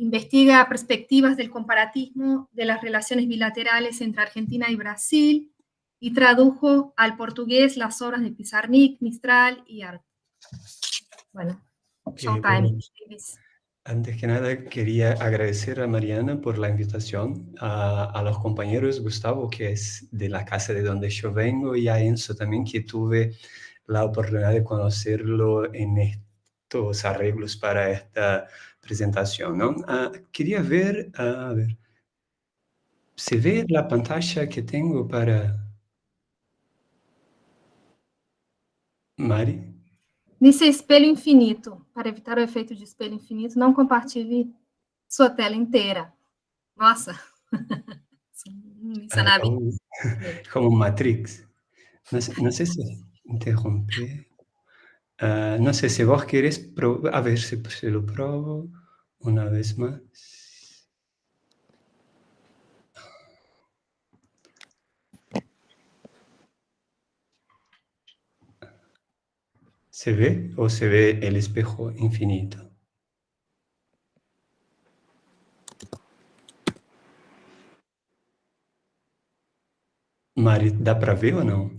investiga perspectivas del comparatismo de las relaciones bilaterales entre Argentina y Brasil y tradujo al portugués las obras de Pizarnik, Mistral y Arte. Bueno, showtime. Antes que nada, quería agradecer a Mariana por la invitación, a los compañeros Gustavo, que es de la casa de donde yo vengo, y a Enzo también, que tuve la oportunidad de conocerlo en estos arreglos para esta presentación, ¿no? Quería ver, a ver, ¿se ve la pantalla que tengo para Mari? Dice espelho infinito. Para evitar o efeito de espelho infinito, não compartilhe sua tela inteira. Nossa! Como Matrix. No sé si interrumpí. No sé si vos querés probar, a ver si lo probo una vez más. ¿Se ve o se ve el espejo infinito? Mari, dá para ver ou não?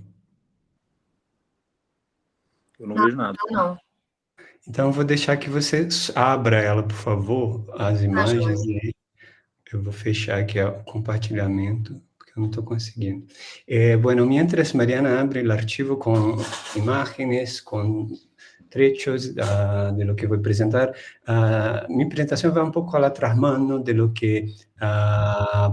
Eu não vejo nada. Não. Então, eu vou deixar que você abra ela, por favor, as imagens, e aí eu vou fechar aqui o compartilhamento, porque eu não estou conseguindo. Bueno, mientras Mariana abre el archivo con imágenes, con trechos de lo que voy a presentar, mi presentación va un poco a la trasmano de lo que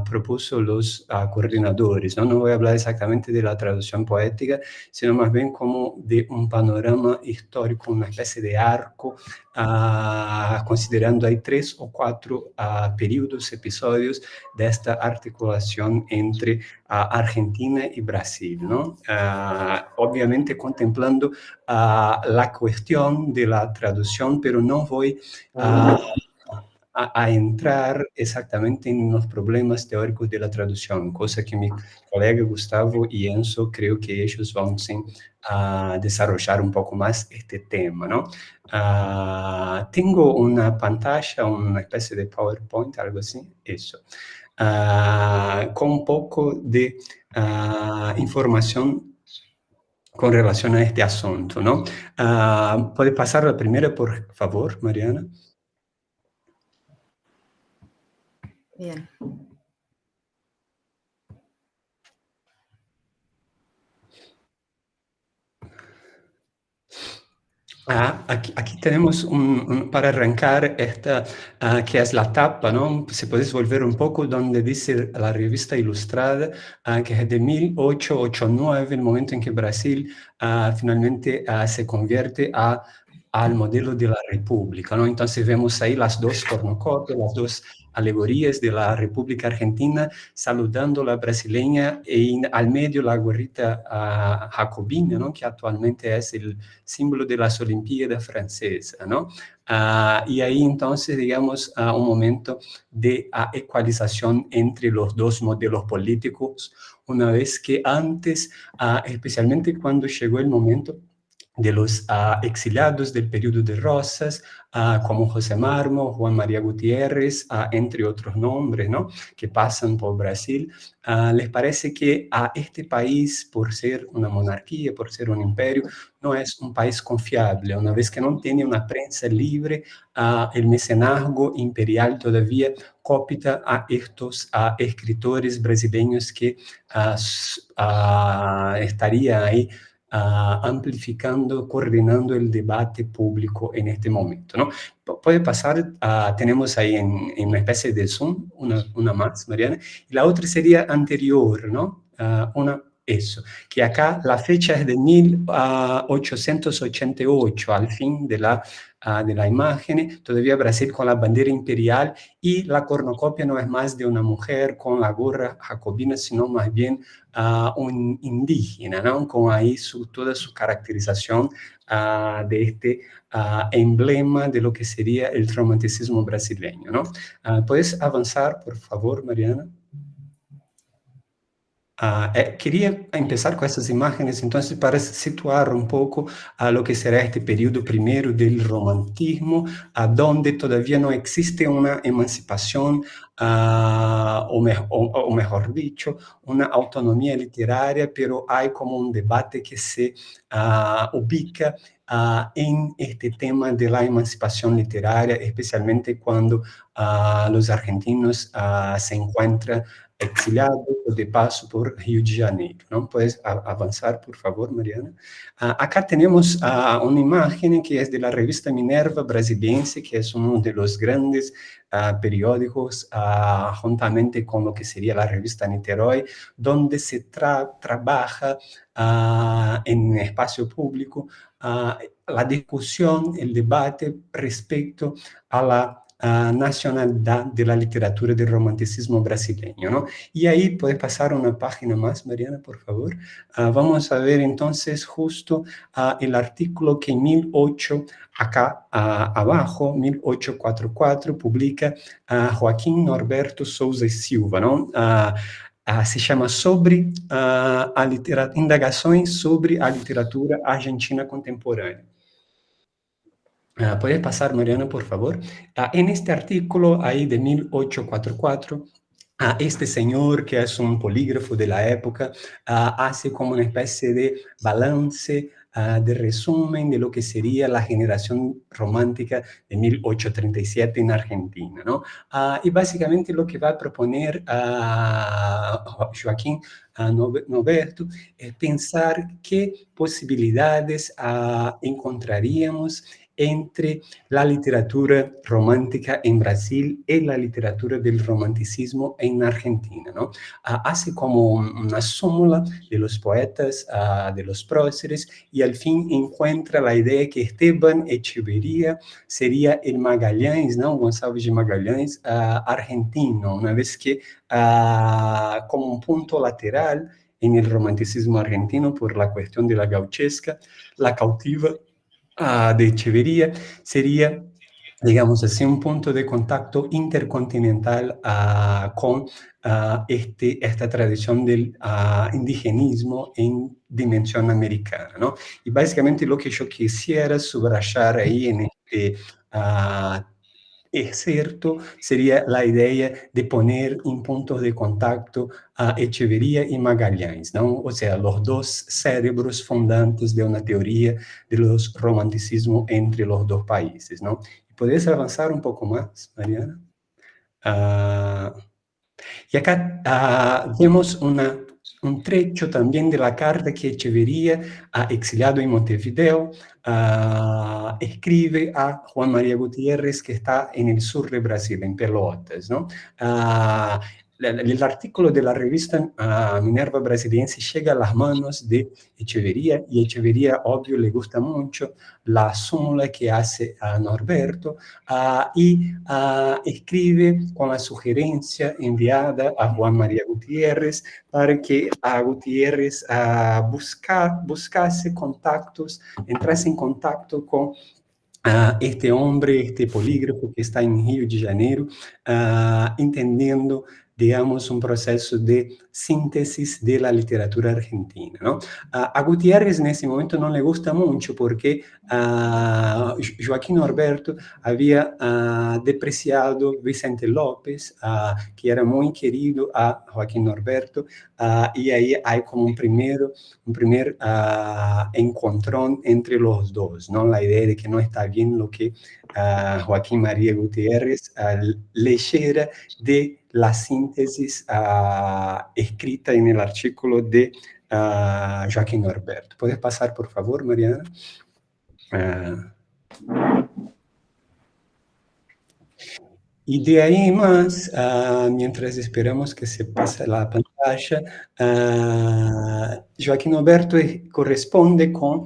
propuso los coordinadores, ¿no? No voy a hablar exactamente de la traducción poética, sino más bien como de un panorama histórico, una especie de arco, considerando hay 3 o 4 periodos, episodios de esta articulación entre Argentina y Brasil, ¿no? Obviamente contemplando la cuestión de la traducción, pero no voy a entrar exactamente en los problemas teóricos de la traducción, cosa que mi colega Gustavo y Enzo creo que ellos van a desarrollar un poco más este tema, ¿no? Tengo una pantalla, una especie de PowerPoint, algo así, eso, con un poco de información con relación a este asunto, ¿no? ¿Puede pasar la primera, por favor, Mariana? Bien. Aquí tenemos para arrancar esta, que es la tapa, ¿no? Si podéis volver un poco donde dice la revista Ilustrada, que es de 1889, el momento en que Brasil finalmente se convierte al modelo de la república, ¿no? Entonces vemos ahí las dos cornucopias, las dos alegorías de la República Argentina, saludando la brasileña y al medio la gorrita jacobina, ¿no? Que actualmente es el símbolo de las Olimpiadas francesas, ¿no? Y ahí entonces, digamos, un momento de ecualización entre los dos modelos políticos, una vez que antes, especialmente cuando llegó el momento de los exiliados del periodo de Rosas, como José Marmo, Juan María Gutiérrez, entre otros nombres, ¿no? Que pasan por Brasil, les parece que a este país, por ser una monarquía, por ser un imperio, no es un país confiable, una vez que no tiene una prensa libre, el mecenazgo imperial todavía coopta a estos escritores brasileños que estarían ahí amplificando, coordinando el debate público en este momento, ¿no? Puede pasar, tenemos ahí en una especie de zoom, una más, Mariana, y la otra sería anterior, ¿no? Eso, que acá la fecha es de 1888, al fin de la imagen, todavía Brasil con la bandera imperial, y la cornucopia no es más de una mujer con la gorra jacobina, sino más bien un indígena, ¿no? Con ahí toda su caracterización de este emblema de lo que sería el romanticismo brasileño, ¿no? ¿Puedes avanzar, por favor, Mariana? Quería empezar con estas imágenes, entonces, para situar un poco a lo que será este periodo primero del romantismo, donde todavía no existe una emancipación, o mejor dicho, una autonomía literaria, pero hay como un debate que se ubica en este tema de la emancipación literaria, especialmente cuando los argentinos se encuentran exiliado de paso por Rio de Janeiro, ¿no? Puedes avanzar, por favor, Mariana. Acá tenemos una imagen que es de la revista Minerva Brasiliense, que es uno de los grandes periódicos, juntamente con lo que sería la revista Niterói, donde se trabaja en espacio público la discusión, el debate respecto a la nacionalidad de la literatura del romanticismo brasileño, ¿no? Y ahí puedes pasar una página más, Mariana, por favor. Vamos a ver entonces justo el artículo que en 1800, acá abajo, 1844, publica Joaquim Norberto Souza e Silva, ¿no? Se llama sobre indagações sobre a literatura argentina contemporánea. ¿Puedes pasar, Mariana, por favor? En este artículo, ahí de 1844, este señor, que es un polígrafo de la época, hace como una especie de balance, de resumen de lo que sería la generación romántica de 1837 en Argentina, ¿no? Y básicamente lo que va a proponer Joaquín Norberto es pensar qué posibilidades encontraríamos entre la literatura romántica en Brasil y la literatura del romanticismo en Argentina, ¿no? Hace como una súmula de los poetas, de los próceres, y al fin encuentra la idea que Esteban Echeverría sería el Magalhães, ¿no? Gonçalves de Magalhães argentino, una vez que como un punto lateral en el romanticismo argentino por la cuestión de la gauchesca, la cautiva de Echeverría sería, digamos así, un punto de contacto intercontinental con esta tradición del indigenismo en dimensión americana, ¿no? Y básicamente lo que yo quisiera subrayar ahí en este excerto sería la idea de poner en puntos de contacto a Echeverría y Magalhães, ¿no? O sea, los dos cerebros fundantes de una teoría de los romanticismos entre los dos países, ¿no? ¿Podrías avanzar un poco más, Mariana? Y acá vemos un trecho también de la carta que Echeverría, exiliado en Montevideo, escribe a Juan María Gutiérrez, que está en el sur de Brasil, en Pelotas, ¿no? El artículo de la revista Minerva Brasiliense llega a las manos de Echeverría, y Echeverría, obvio, le gusta mucho la súmula que hace a Norberto, y escribe con la sugerencia enviada a Juan María Gutiérrez para que a Gutiérrez buscase contactos, entrase en contacto con este hombre, este polígrafo que está en Rio de Janeiro, entendiendo, digamos, un proceso de síntesis de la literatura argentina, ¿no? A Gutiérrez en ese momento no le gusta mucho porque Joaquín Norberto había depreciado Vicente López, que era muy querido a Joaquín Norberto, y ahí hay como un primer encontrón entre los dos, ¿no? La idea de que no está bien lo que Joaquín María Gutiérrez leyera de la síntesis escrita en el artículo de Joaquín Norberto. ¿Puedes pasar, por favor, Mariana? Y de ahí más, mientras esperamos que se pase la pantalla, Joaquín Norberto corresponde con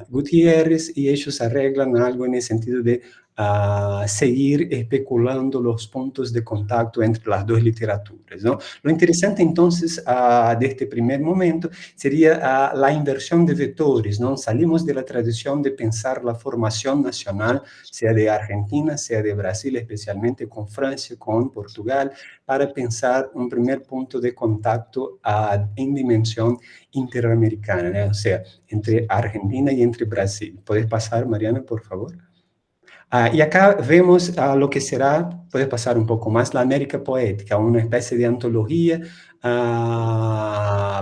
Gutiérrez, y ellos arreglan algo en el sentido de seguir especulando los puntos de contacto entre las dos literaturas, ¿no? Lo interesante entonces de este primer momento sería la inversión de vectores, ¿no? Salimos de la tradición de pensar la formación nacional, sea de Argentina, sea de Brasil, especialmente con Francia, con Portugal, para pensar un primer punto de contacto en dimensión interamericana, ¿no? O sea, entre Argentina y entre Brasil. ¿Puedes pasar, Mariana, por favor? Y acá vemos lo que será, puedes pasar un poco más, la América Poética, una especie de antología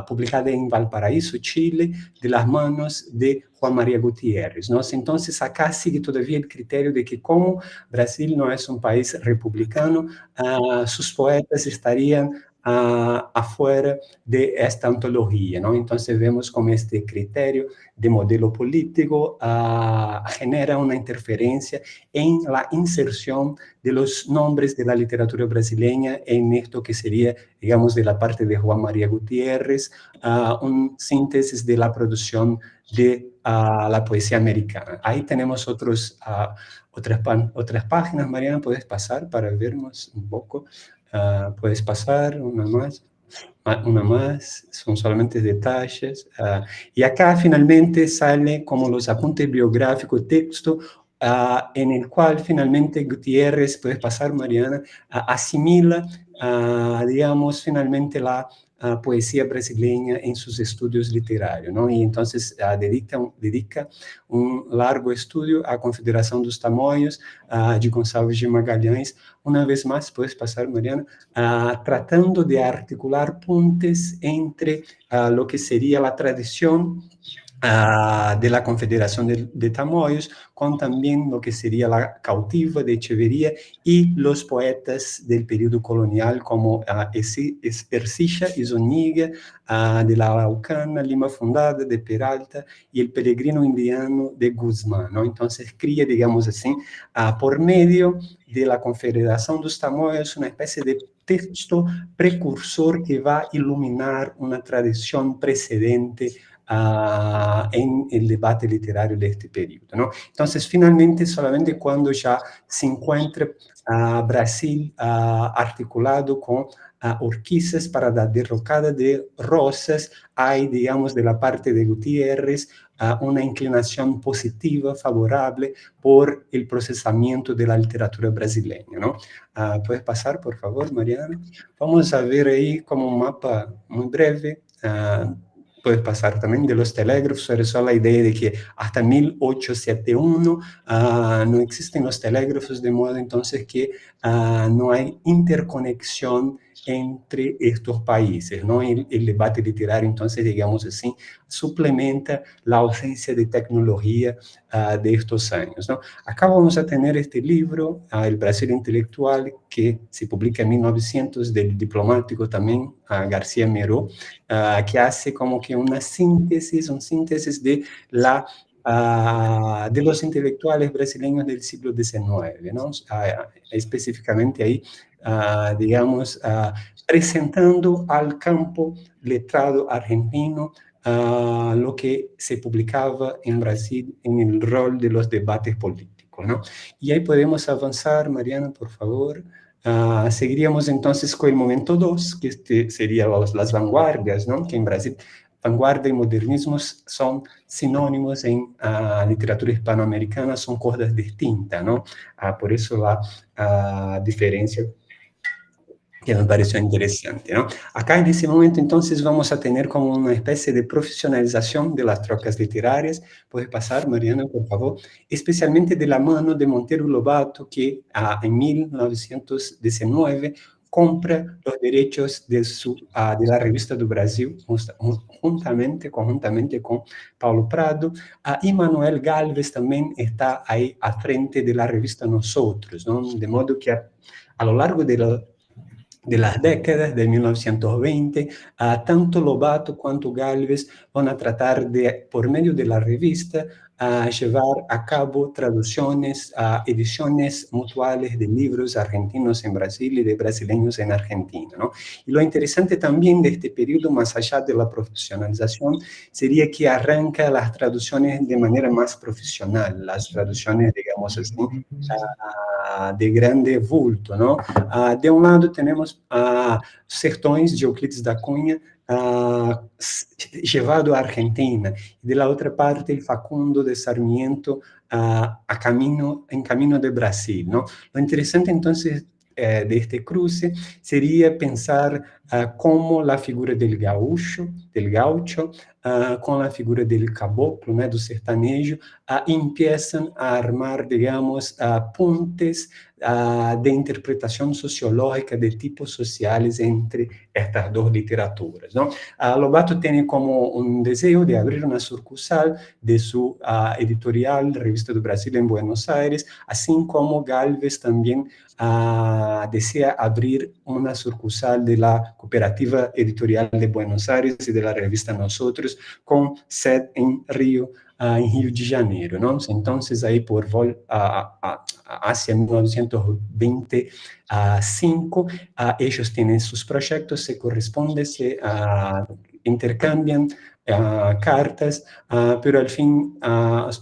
publicada en Valparaíso, Chile, de las manos de Juan María Gutiérrez, ¿no? Entonces acá sigue todavía el criterio de que como Brasil no es un país republicano, sus poetas estarían afuera de esta antología, ¿no? Entonces vemos como este criterio de modelo político genera una interferencia en la inserción de los nombres de la literatura brasileña en esto que sería, digamos, de la parte de Juan María Gutiérrez, un síntesis de la producción de la poesía americana. Ahí tenemos otras páginas. Mariana, ¿puedes pasar para vernos un poco? Puedes pasar una más, son solamente detalles. Y acá finalmente sale como los apuntes biográficos, texto, en el cual finalmente Gutiérrez, puedes pasar, Mariana, asimila, digamos, finalmente la poesía brasileña en sus estudios literarios, ¿no? Y entonces dedica un largo estudio à Confederação dos Tamoios, de Gonçalves de Magalhães. Una vez más, puedes pasar, Mariana, tratando de articular puentes entre lo que sería la tradición de la Confederación de Tamoios, con también lo que sería la cautiva de Echeverría y los poetas del periodo colonial como Ercilla y Zúñiga, de la Araucana, Lima Fundada, de Peralta y el peregrino indiano de Guzmán, ¿no? Entonces cría, digamos así, por medio de la Confederación dos Tamoios, una especie de texto precursor que va a iluminar una tradición precedente en el debate literario de este periodo, ¿no? Entonces, finalmente, solamente cuando ya se encuentra Brasil articulado con Urquizas para la derrocada de Rosas, hay, digamos, de la parte de Gutiérrez, una inclinación positiva, favorable, por el procesamiento de la literatura brasileña, ¿no? ¿Puedes pasar, por favor, Mariana? Vamos a ver ahí como un mapa muy breve. Puedes pasar también de los telégrafos, era solo la idea de que hasta 1871 no existen los telégrafos, de modo entonces que no hay interconexión entre estos países, ¿no? El debate literario, entonces, digamos así, suplementa la ausencia de tecnología de estos años, ¿no? Acá vamos a tener este libro, El Brasil Intelectual, que se publica en 1900, del diplomático también, García Miró, que hace como que una síntesis de de los intelectuales brasileños del siglo XIX, ¿no? Específicamente ahí, digamos, presentando al campo letrado argentino lo que se publicaba en Brasil en el rol de los debates políticos, ¿no? Y ahí podemos avanzar, Mariana, por favor. Seguiríamos entonces con el momento 2, que sería las vanguardias, ¿no? Que en Brasil vanguardia y modernismo son sinónimos en literatura hispanoamericana, son cosas distintas, ¿no? Por eso la diferencia que me pareció interesante, ¿no? Acá en ese momento entonces vamos a tener como una especie de profesionalización de las trocas literarias. Puede pasar, Mariana, por favor, especialmente de la mano de Monteiro Lobato, que en 1919 compra los derechos de la Revista do Brasil, conjuntamente con Paulo Prado, y Manuel Gálvez también está ahí al frente de la revista Nosotros, ¿no? De modo que a lo largo de las décadas de 1920, tanto Lobato quanto Gálvez van a tratar de, por medio de la revista, llevar a cabo traducciones, ediciones mutuales de libros argentinos en Brasil y de brasileños en Argentina, ¿no? Y lo interesante también de este periodo, más allá de la profesionalización, sería que arranca las traducciones de manera más profesional, las traducciones, digamos así, de grande vulto, ¿no? De un lado tenemos Sertões de Euclides da Cunha, llevado a Argentina, y de la otra parte el Facundo de Sarmiento en camino de Brasil, ¿no? Lo interesante entonces de este cruce sería pensar cómo la figura del gaucho, con la figura del caboclo, né, do sertanejo, empiezan a armar, digamos, pontes de interpretación sociológica de tipos sociales entre estas dos literaturas, ¿no? Lobato tiene como un deseo de abrir una sucursal de su editorial Revista do Brasil en Buenos Aires, así como Gálvez también desea abrir una sucursal de la Cooperativa Editorial de Buenos Aires y de la revista Nosotros, con sede en Río de Janeiro, ¿no? Entonces, ahí hacia 1925, ellos tienen sus proyectos, se corresponden, se intercambian cartas, pero al fin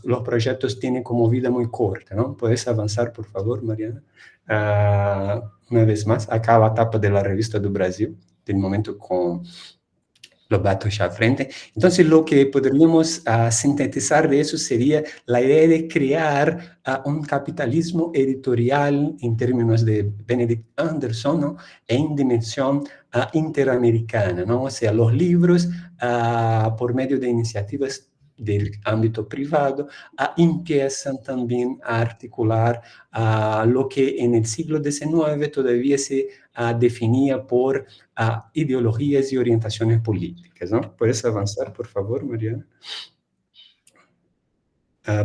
los proyectos tienen como vida muy corta, ¿no? ¿Puedes avanzar, por favor, Mariana? Una vez más, acá la tapa de la Revista do Brasil, del momento con Lobato ya al frente. Entonces, lo que podríamos sintetizar de eso sería la idea de crear un capitalismo editorial en términos de Benedict Anderson, ¿no? En dimensión interamericana, ¿no? O sea, los libros, por medio de iniciativas del ámbito privado, empiezan también a articular lo que en el siglo XIX todavía se definía por ideologías y orientaciones políticas, ¿no? ¿Puedes avanzar, por favor, Mariana?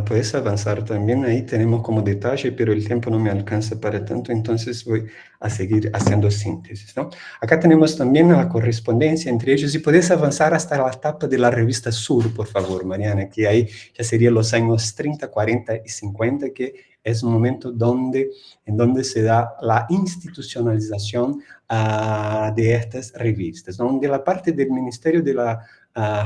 Puedes avanzar también, ahí tenemos como detalle, pero el tiempo no me alcanza para tanto, entonces voy a seguir haciendo síntesis, ¿no? Acá tenemos también la correspondencia entre ellos, y puedes avanzar hasta la etapa de la revista Sur, por favor, Mariana, que ahí ya serían los años 30, 40 y 50, que es un momento en donde se da la institucionalización de estas revistas, ¿no? De la parte del Ministerio de la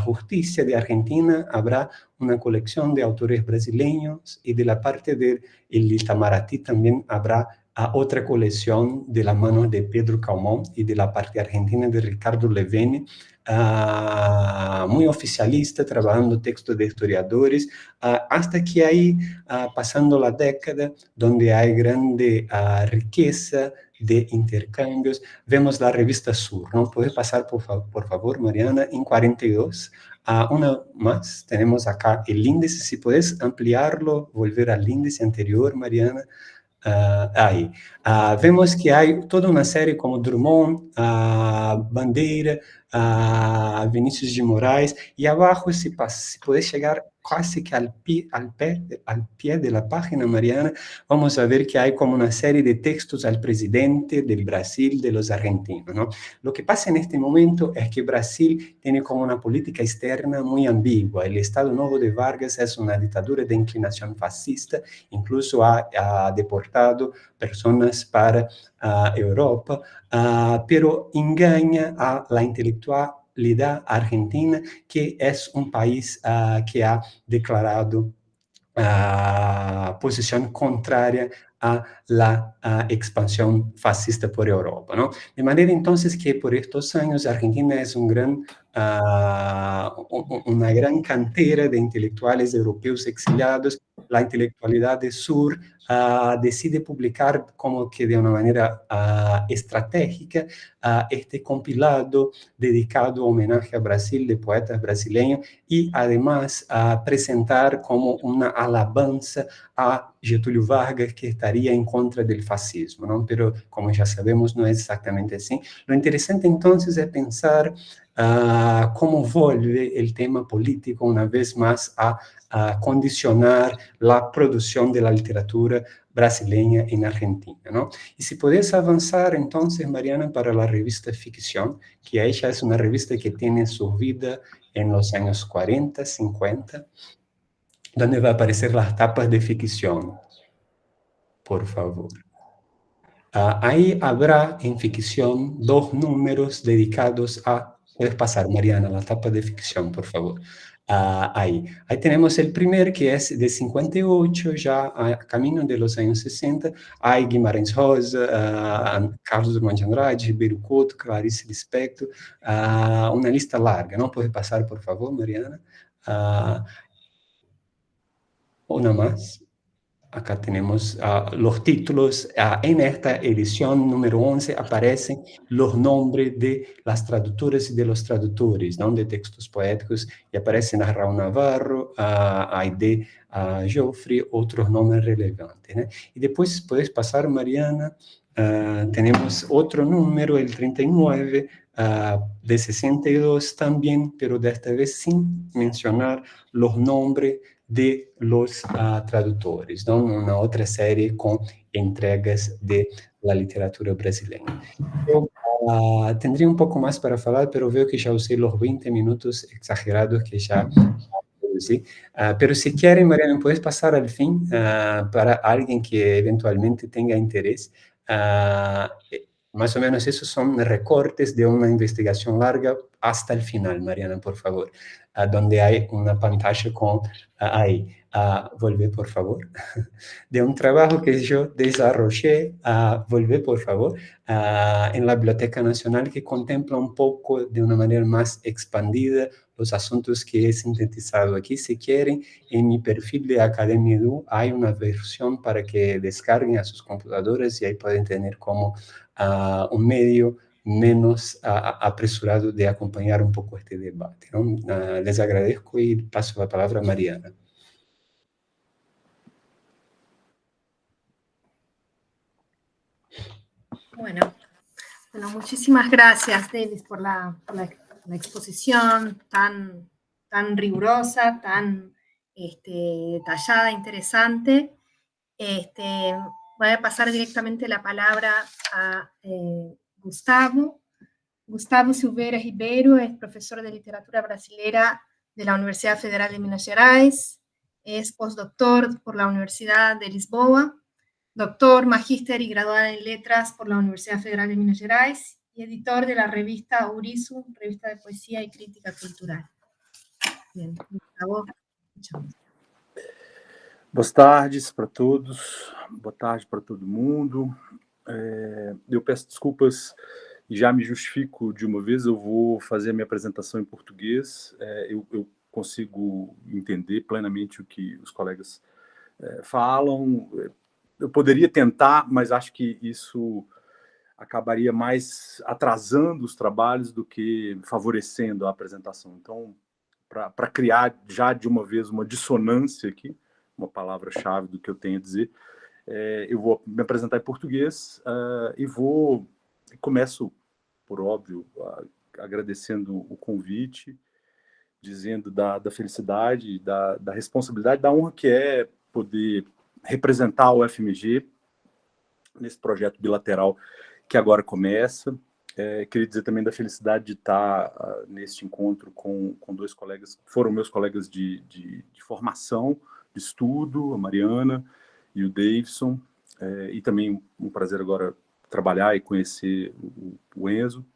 Justicia de Argentina habrá una colección de autores brasileños, y de la parte del Itamaraty también habrá otra colección de la mano de Pedro Caumont, y de la parte argentina de Ricardo Levene, muy oficialista, trabajando textos de historiadores, hasta que ahí, pasando la década, donde hay grande riqueza de intercambios, vemos la revista Sur, ¿no? ¿Puede pasar, por favor, Mariana? En 42, una más, tenemos acá el índice, si puedes ampliarlo, volver al índice anterior, Mariana. Ahí. Vemos que hay toda una serie como Drummond, Bandeira, Vinícius de Moraes, y abajo, si puedes llegar casi que al pie de la página, Mariana, vamos a ver que hay como una serie de textos al presidente del Brasil, de los argentinos, ¿no? Lo que pasa en este momento es que Brasil tiene como una política externa muy ambigua. El Estado Novo de Vargas es una dictadura de inclinación fascista, incluso ha deportado personas para Europa, pero engaña a la intelectualidad argentina, que es un país que ha declarado posición contraria a la expansión fascista por Europa, ¿no? De manera entonces que por estos años Argentina es una gran cantera de intelectuales europeos exiliados. La intelectualidad del sur decide publicar como que de una manera estratégica este compilado dedicado a homenaje a Brasil de poetas brasileños, y además presentar como una alabanza a Getúlio Vargas, que estaría en contra del fascismo, ¿no? Pero como ya sabemos, no es exactamente así. Lo interesante entonces es pensar cómo vuelve el tema político una vez más a condicionar la producción de la literatura brasileña en Argentina, ¿no? Y si puedes avanzar entonces, Mariana, para la revista Ficción, que ella es una revista que tiene su vida en los años 40, 50. donde va a aparecer las tapas de ficción, por favor. Ahí habrá en ficción 2 números dedicados a... Puedes pasar, Mariana, la tapa de ficción, por favor. Ahí tenemos el primer, que es de 58, ya a camino de los años 60. Hay Guimarães Rosa, Carlos Drummond de Andrade, Ribeiro Couto, Clarice Lispector, una lista larga, ¿no? Puedes pasar, por favor, Mariana. Una más. Acá tenemos los títulos. En esta edición número 11 aparecen los nombres de las traductoras y de los traductores, ¿no? De textos poéticos, y aparecen a Raúl Navarro, a Aide, a Joffre, otros nombres relevantes, ¿no? Y después puedes pasar, Mariana. Tenemos otro número, el 39, de 62 también, pero de esta vez sin mencionar los nombres de los traductores, ¿no? Una otra serie con entregas de la literatura brasileña. Yo tendría un poco más para hablar, pero veo que ya usé los 20 minutos exagerados que ya producí. Pero si quieren, Mariana, puedes pasar al fin para alguien que eventualmente tenga interés. Más o menos esos son recortes de una investigación larga hasta el final, Mariana, por favor, donde hay una pantalla con ahí. Volve, por favor. De un trabajo que yo desarrollé, volve, por favor, en la Biblioteca Nacional, que contempla un poco de una manera más expandida los asuntos que he sintetizado aquí. Si quieren, en mi perfil de Academia Edu hay una versión para que descarguen a sus computadoras y ahí pueden tener como un medio menos apresurado de acompañar un poco este debate, ¿no? Les agradezco y paso la palabra a Mariana. Bueno, muchísimas gracias, Davis, por la exposición tan rigurosa, tan detallada, interesante. Voy a pasar directamente la palabra a Gustavo. Gustavo Silveira Ribeiro es profesor de literatura brasilera de la Universidad Federal de Minas Gerais, es postdoctor por la Universidad de Lisboa, doctor, magíster y graduado en letras por la Universidad Federal de Minas Gerais y editor de la revista Urizu, revista de poesía y crítica cultural. Bien, Gustavo, escuchamos. Boas tardes para todos, boa tarde para todo mundo. Eu peço desculpas e já me justifico de uma vez, eu vou fazer a minha apresentação em português. Eu consigo entender plenamente o que os colegas falam. Eu poderia tentar, mas acho que isso acabaria mais atrasando os trabalhos do que favorecendo a apresentação. Então, para criar já de uma vez uma dissonância aqui, uma palavra-chave do que eu tenho a dizer, eu vou me apresentar em português e começo, por óbvio, agradecendo o convite, dizendo da felicidade, da responsabilidade, da honra que é poder representar o FMG nesse projeto bilateral que agora começa. Queria dizer também da felicidade de estar neste encontro com 2 colegas, que foram meus colegas de formação, de estudo, a Mariana e o Davidson, e também um prazer agora trabalhar e conhecer o Enzo.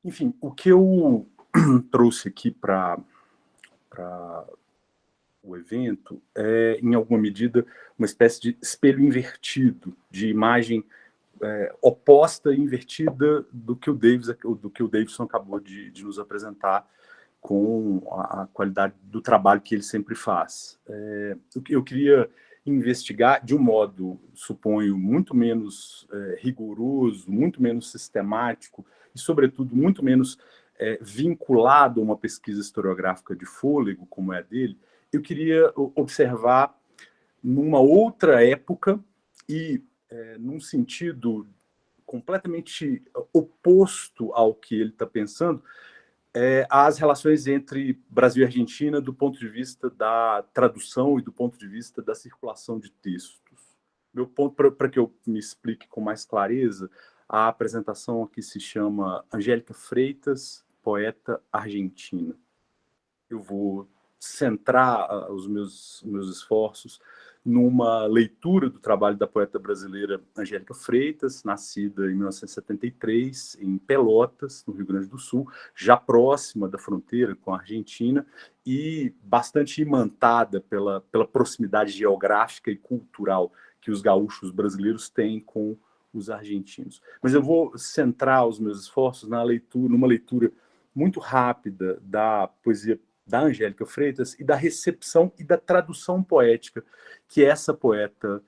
Enfim, o que eu trouxe aqui para o evento é, em alguma medida, uma espécie de espelho invertido, de imagem oposta e invertida do que o Davidson acabou de nos apresentar, com a qualidade do trabalho que ele sempre faz. Eu queria investigar de um modo, suponho, muito menos rigoroso, muito menos sistemático e, sobretudo, muito menos vinculado a uma pesquisa historiográfica de fôlego, como é a dele. Eu queria observar numa outra época e num sentido completamente oposto ao que ele está pensando, as relações entre Brasil e Argentina do ponto de vista da tradução e do ponto de vista da circulação de textos. Meu ponto, para que eu me explique com mais clareza, a apresentação aqui se chama Angélica Freitas, poeta argentina. Eu vou centrar os meus esforços numa leitura do trabalho da poeta brasileira Angélica Freitas, nascida em 1973, em Pelotas, no Rio Grande do Sul, já próxima da fronteira com a Argentina e bastante imantada pela proximidade geográfica e cultural que os gaúchos brasileiros têm com os argentinos. Mas eu vou centrar os meus esforços numa leitura muito rápida da poesia da Angélica Freitas e da recepção e da tradução poética que essa poeta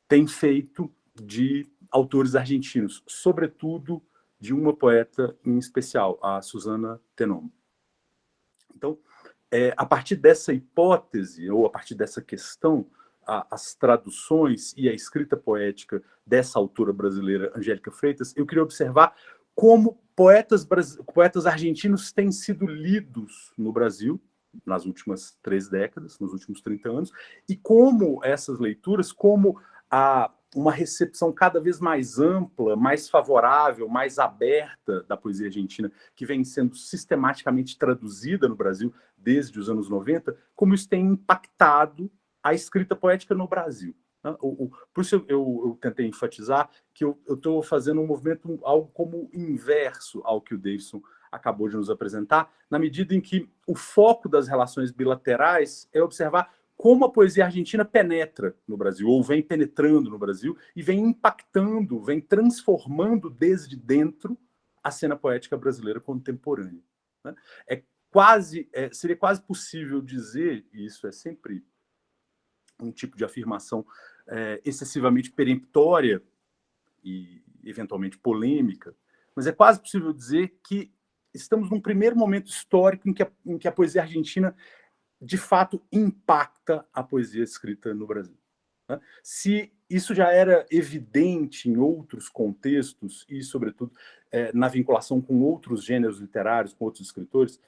tem feito de autores argentinos, sobretudo de uma poeta em especial, a Susana Tenome. Então, a partir dessa hipótese, ou a partir dessa questão, as traduções e a escrita poética dessa autora brasileira, Angélica Freitas, eu queria observar como poetas argentinos têm sido lidos no Brasil, nas últimas 3 décadas, nos últimos 30 anos, e como essas leituras, como uma recepção cada vez mais ampla, mais favorável, mais aberta da poesia argentina, que vem sendo sistematicamente traduzida no Brasil desde os anos 90, como isso tem impactado a escrita poética no Brasil. Por isso eu tentei enfatizar que eu estou fazendo um movimento algo como inverso ao que o Davidson acabou de nos apresentar, na medida em que o foco das relações bilaterais é observar como a poesia argentina penetra no Brasil, ou vem penetrando no Brasil, e vem impactando, vem transformando desde dentro a cena poética brasileira contemporânea. Seria quase possível dizer, e isso é sempre um tipo de afirmação excessivamente peremptória e eventualmente polêmica, mas é quase possível dizer que estamos num primeiro momento histórico em que a poesia argentina, de fato, impacta a poesia escrita no Brasil. Se isso já era evidente em outros contextos, e, sobretudo, na vinculação com outros gêneros literários, com outros escritores,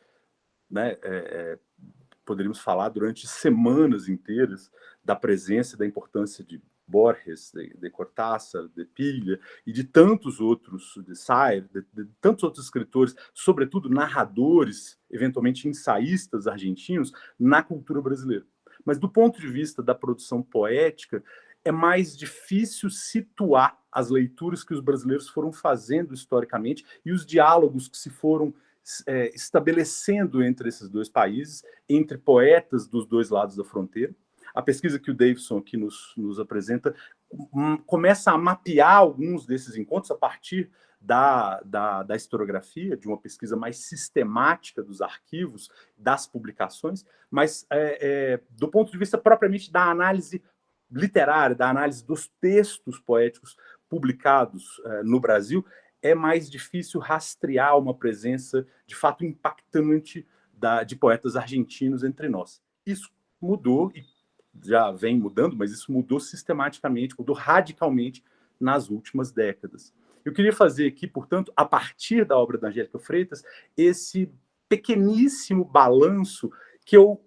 poderíamos falar durante semanas inteiras da presença e da importância de Borges, de Cortázar, de Pilla e de tantos outros, de Sayre, de tantos outros escritores, sobretudo narradores, eventualmente ensaístas argentinos, na cultura brasileira. Mas do ponto de vista da produção poética, é mais difícil situar as leituras que os brasileiros foram fazendo historicamente e os diálogos que se foram estabelecendo entre esses dois países, entre poetas dos dois lados da fronteira. A pesquisa que o Davidson aqui nos apresenta começa a mapear alguns desses encontros a partir da historiografia, de uma pesquisa mais sistemática dos arquivos, das publicações, mas do ponto de vista propriamente da análise literária, da análise dos textos poéticos publicados no Brasil, é mais difícil rastrear uma presença de fato impactante de poetas argentinos entre nós. Isso mudou e já vem mudando, mas isso mudou sistematicamente, mudou radicalmente nas últimas décadas. Eu queria fazer aqui, portanto, a partir da obra da Angélica Freitas, esse pequeníssimo balanço que eu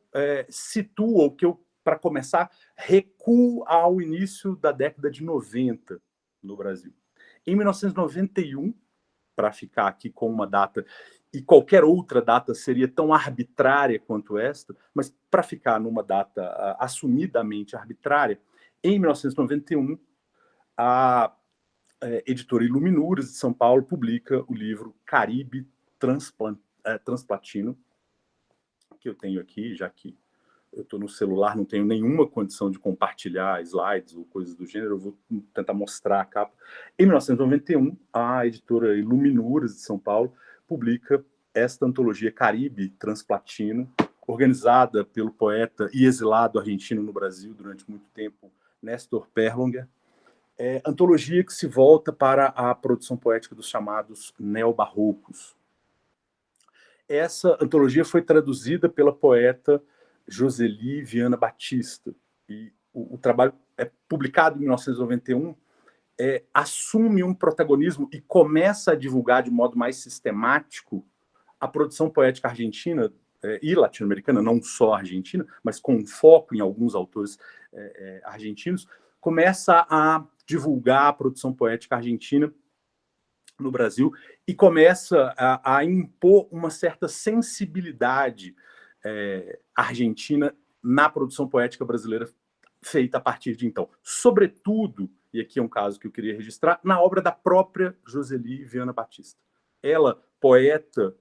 situo, ou que eu, para começar, recuo ao início da década de 90 no Brasil. Em 1991, para ficar aqui com uma data, e qualquer outra data seria tão arbitrária quanto esta, mas para ficar numa data assumidamente arbitrária, em 1991, a editora Iluminuras, de São Paulo, publica o livro Caribe Transplatino, que eu tenho aqui, já que eu estou no celular, não tenho nenhuma condição de compartilhar slides ou coisas do gênero, eu vou tentar mostrar a capa. Em 1991, a editora Iluminuras, de São Paulo, publica esta antologia Caribe Transplatino, organizada pelo poeta e exilado argentino no Brasil durante muito tempo, Néstor Perlonger. Antologia que se volta para a produção poética dos chamados neobarrocos. Essa antologia foi traduzida pela poeta Josely Viana Batista, e o trabalho é publicado em 1991, assume um protagonismo e começa a divulgar de modo mais sistemático a produção poética argentina e latino-americana, não só argentina, mas com foco em alguns autores argentinos, começa a divulgar a produção poética argentina no Brasil e começa a impor uma certa sensibilidade argentina na produção poética brasileira feita a partir de então. Sobretudo, e aqui é um caso que eu queria registrar, na obra da própria Josely Viana Batista. Ela, poeta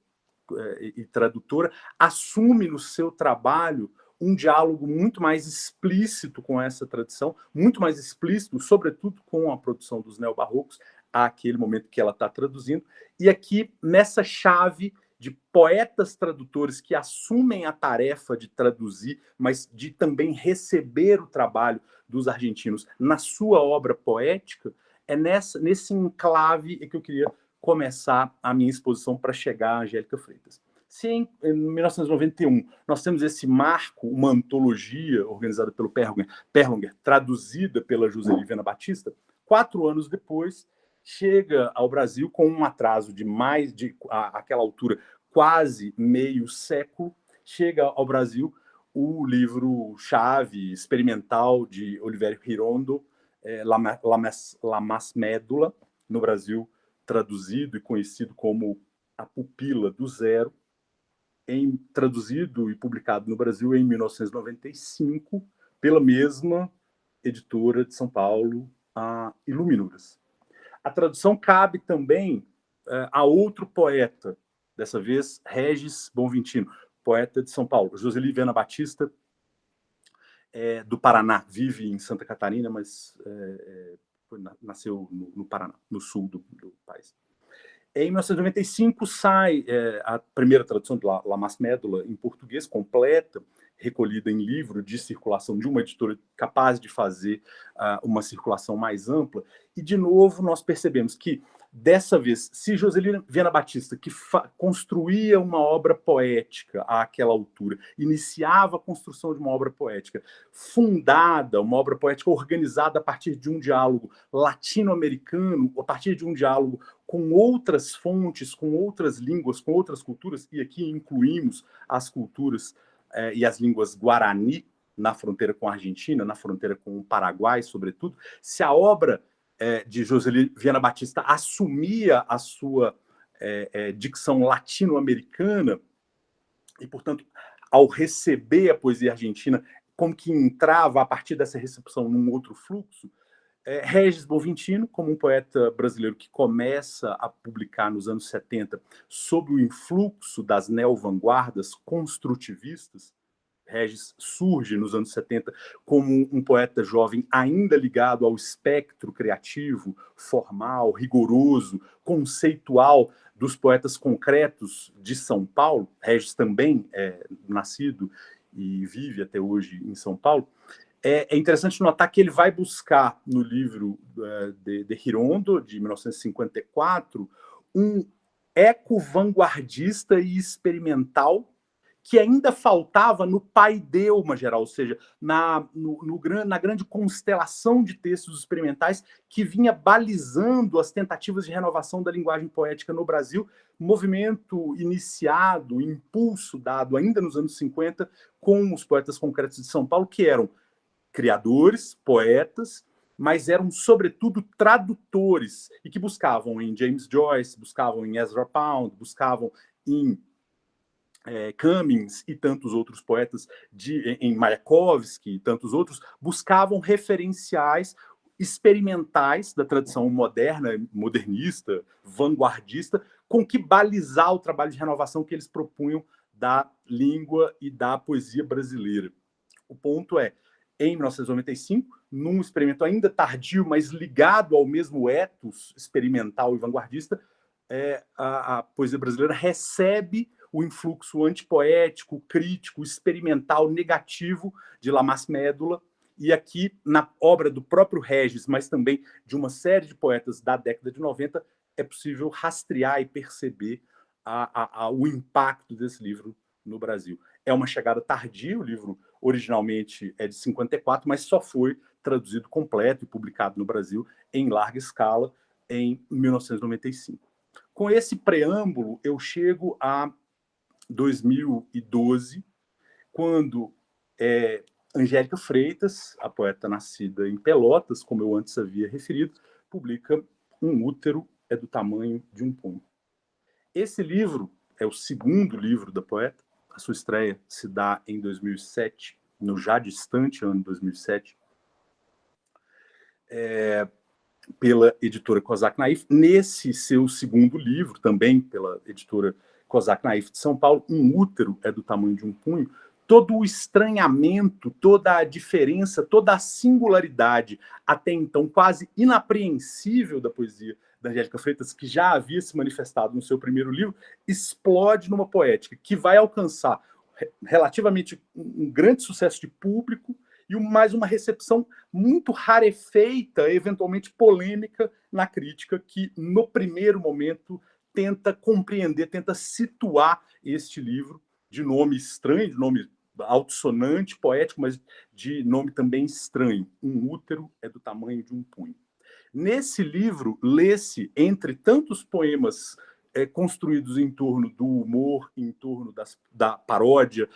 e tradutora, assume no seu trabalho um diálogo muito mais explícito com essa tradição, muito mais explícito, sobretudo com a produção dos neobarrocos, àquele momento que ela está traduzindo. E aqui, nessa chave de poetas tradutores que assumem a tarefa de traduzir, mas de também receber o trabalho dos argentinos na sua obra poética, é nesse enclave que eu queria começar a minha exposição para chegar a Angélica Freitas. Se em 1991 nós temos esse marco, uma antologia organizada pelo Perlonger, traduzida pela Josely Viana Batista, 4 anos depois chega ao Brasil com um atraso de àquela altura, quase meio século, chega ao Brasil o livro-chave experimental de Olivério Girondo, La Masmédula, no Brasil traduzido e conhecido como A Pupila do Zero, traduzido e publicado no Brasil em 1995 pela mesma editora de São Paulo, a Iluminuras. A tradução cabe também a outro poeta, dessa vez Regis Bonvintino, poeta de São Paulo. Josely Viana Batista, do Paraná, vive em Santa Catarina, mas nasceu no Paraná, no sul do país. Em 1995 sai a primeira tradução de La Masmédula em português, completa, recolhida em livro de circulação de uma editora capaz de fazer uma circulação mais ampla. E, de novo, nós percebemos que, dessa vez, se Josely Viana Batista, que construía uma obra poética àquela altura, iniciava a construção de uma obra poética fundada, uma obra poética organizada a partir de um diálogo latino-americano, a partir de um diálogo com outras fontes, com outras línguas, com outras culturas, e aqui incluímos as culturas e as línguas guarani, na fronteira com a Argentina, na fronteira com o Paraguai, sobretudo. Se a obra de Josely Viana Batista assumia a sua dicção latino-americana, e, portanto, ao receber a poesia argentina, como que entrava, a partir dessa recepção, num outro fluxo, Regis Bonvintino, como um poeta brasileiro que começa a publicar nos anos 70 sob o influxo das neovanguardas construtivistas. Regis surge nos anos 70 como um poeta jovem ainda ligado ao espectro criativo, formal, rigoroso, conceitual dos poetas concretos de São Paulo. Regis também é nascido e vive até hoje em São Paulo. É interessante notar que ele vai buscar no livro de Girondo, de 1954, um eco vanguardista e experimental que ainda faltava no paideuma geral, ou seja, na grande constelação de textos experimentais que vinha balizando as tentativas de renovação da linguagem poética no Brasil, movimento iniciado, impulso dado ainda nos anos 50 com os poetas concretos de São Paulo, que eram criadores, poetas, mas eram, sobretudo, tradutores, e que buscavam em James Joyce, buscavam em Ezra Pound, buscavam em Cummings e tantos outros poetas, em Mayakovsky e tantos outros, buscavam referenciais experimentais da tradição moderna, modernista, vanguardista, com que balizar o trabalho de renovação que eles propunham da língua e da poesia brasileira. O ponto é, em 1995, num experimento ainda tardio, mas ligado ao mesmo ethos experimental e vanguardista, a poesia brasileira recebe o influxo antipoético, crítico, experimental, negativo de La Masmédula, e aqui, na obra do próprio Regis, mas também de uma série de poetas da década de 90, é possível rastrear e perceber o impacto desse livro no Brasil. É uma chegada tardia, o livro originalmente é de 54, mas só foi traduzido completo e publicado no Brasil em larga escala em 1995. Com esse preâmbulo, eu chego a 2012, quando Angélica Freitas, a poeta nascida em Pelotas, como eu antes havia referido, publica Um Útero do Tamanho de um Punho. Esse livro é o segundo livro da poeta, a sua estreia se dá em 2007, no já distante ano de 2007, pela editora Kozak Naif. Nesse seu segundo livro, também pela editora Kozak Naif de São Paulo, Um Útero é do Tamanho de um Punho, todo o estranhamento, toda a diferença, toda a singularidade, até então quase inapreensível da poesia da Angélica Freitas, que já havia se manifestado no seu primeiro livro, explode numa poética que vai alcançar relativamente um grande sucesso de público e mais uma recepção muito rarefeita, eventualmente polêmica, na crítica, que no primeiro momento tenta compreender, tenta situar este livro de nome estranho, de nome altissonante, poético, mas de nome também estranho. Um Útero é do Tamanho de um Punho. Nesse livro, lê-se, entre tantos poemas construídos em torno do humor, em torno da paródia,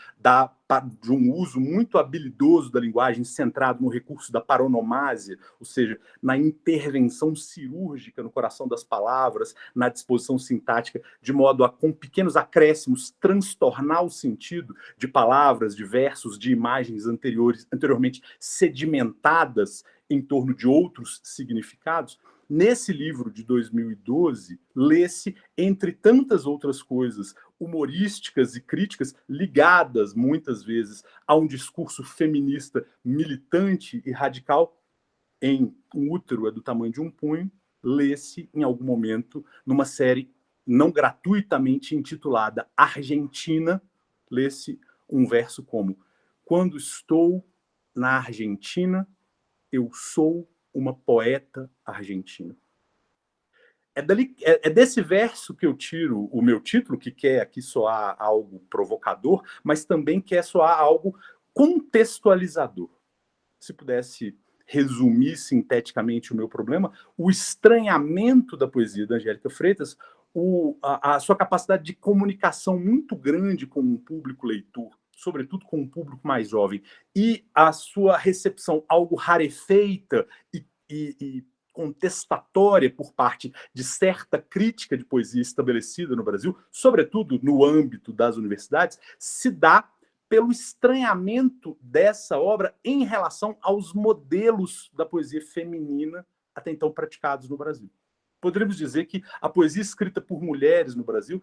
de um uso muito habilidoso da linguagem, centrado no recurso da paronomásia, ou seja, na intervenção cirúrgica no coração das palavras, na disposição sintática, de modo a, com pequenos acréscimos, transtornar o sentido de palavras, de versos, de imagens anteriormente sedimentadas em torno de outros significados. Nesse livro de 2012, lê-se, entre tantas outras coisas humorísticas e críticas, ligadas, muitas vezes, a um discurso feminista militante e radical, em Um Útero é do Tamanho de um Punho, lê-se, em algum momento, numa série não gratuitamente intitulada Argentina, lê-se um verso como: quando estou na Argentina, eu sou uma poeta argentina. É desse verso que eu tiro o meu título, que quer aqui soar algo provocador, mas também quer soar algo contextualizador. Se pudesse resumir sinteticamente o meu problema, o estranhamento da poesia da Angélica Freitas, a sua capacidade de comunicação muito grande com um público leitor, sobretudo com um público mais jovem, e a sua recepção algo rarefeita e contestatória por parte de certa crítica de poesia estabelecida no Brasil, sobretudo no âmbito das universidades, se dá pelo estranhamento dessa obra em relação aos modelos da poesia feminina até então praticados no Brasil. Poderíamos dizer que a poesia escrita por mulheres no Brasil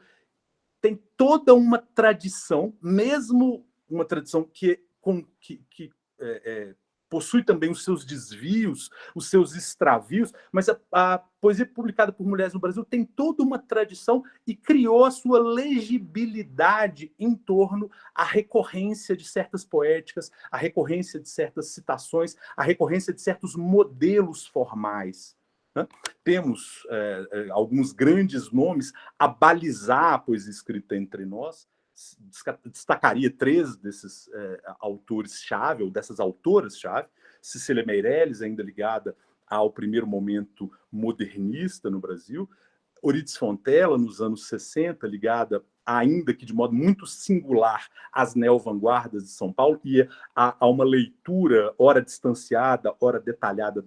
tem toda uma tradição, mesmo uma tradição que possui também os seus desvios, os seus extravios, mas a poesia publicada por mulheres no Brasil tem toda uma tradição e criou a sua legibilidade em torno à recorrência de certas poéticas, à recorrência de certas citações, à recorrência de certos modelos formais. Temos alguns grandes nomes a balizar a poesia escrita entre nós. Destacaria 3 desses autores-chave, ou dessas autoras-chave. Cecília Meirelles, ainda ligada ao primeiro momento modernista no Brasil. Eurídice Fontela, nos anos 60, ligada, ainda que de modo muito singular, às neovanguardas de São Paulo, e a uma leitura, ora distanciada, ora detalhada,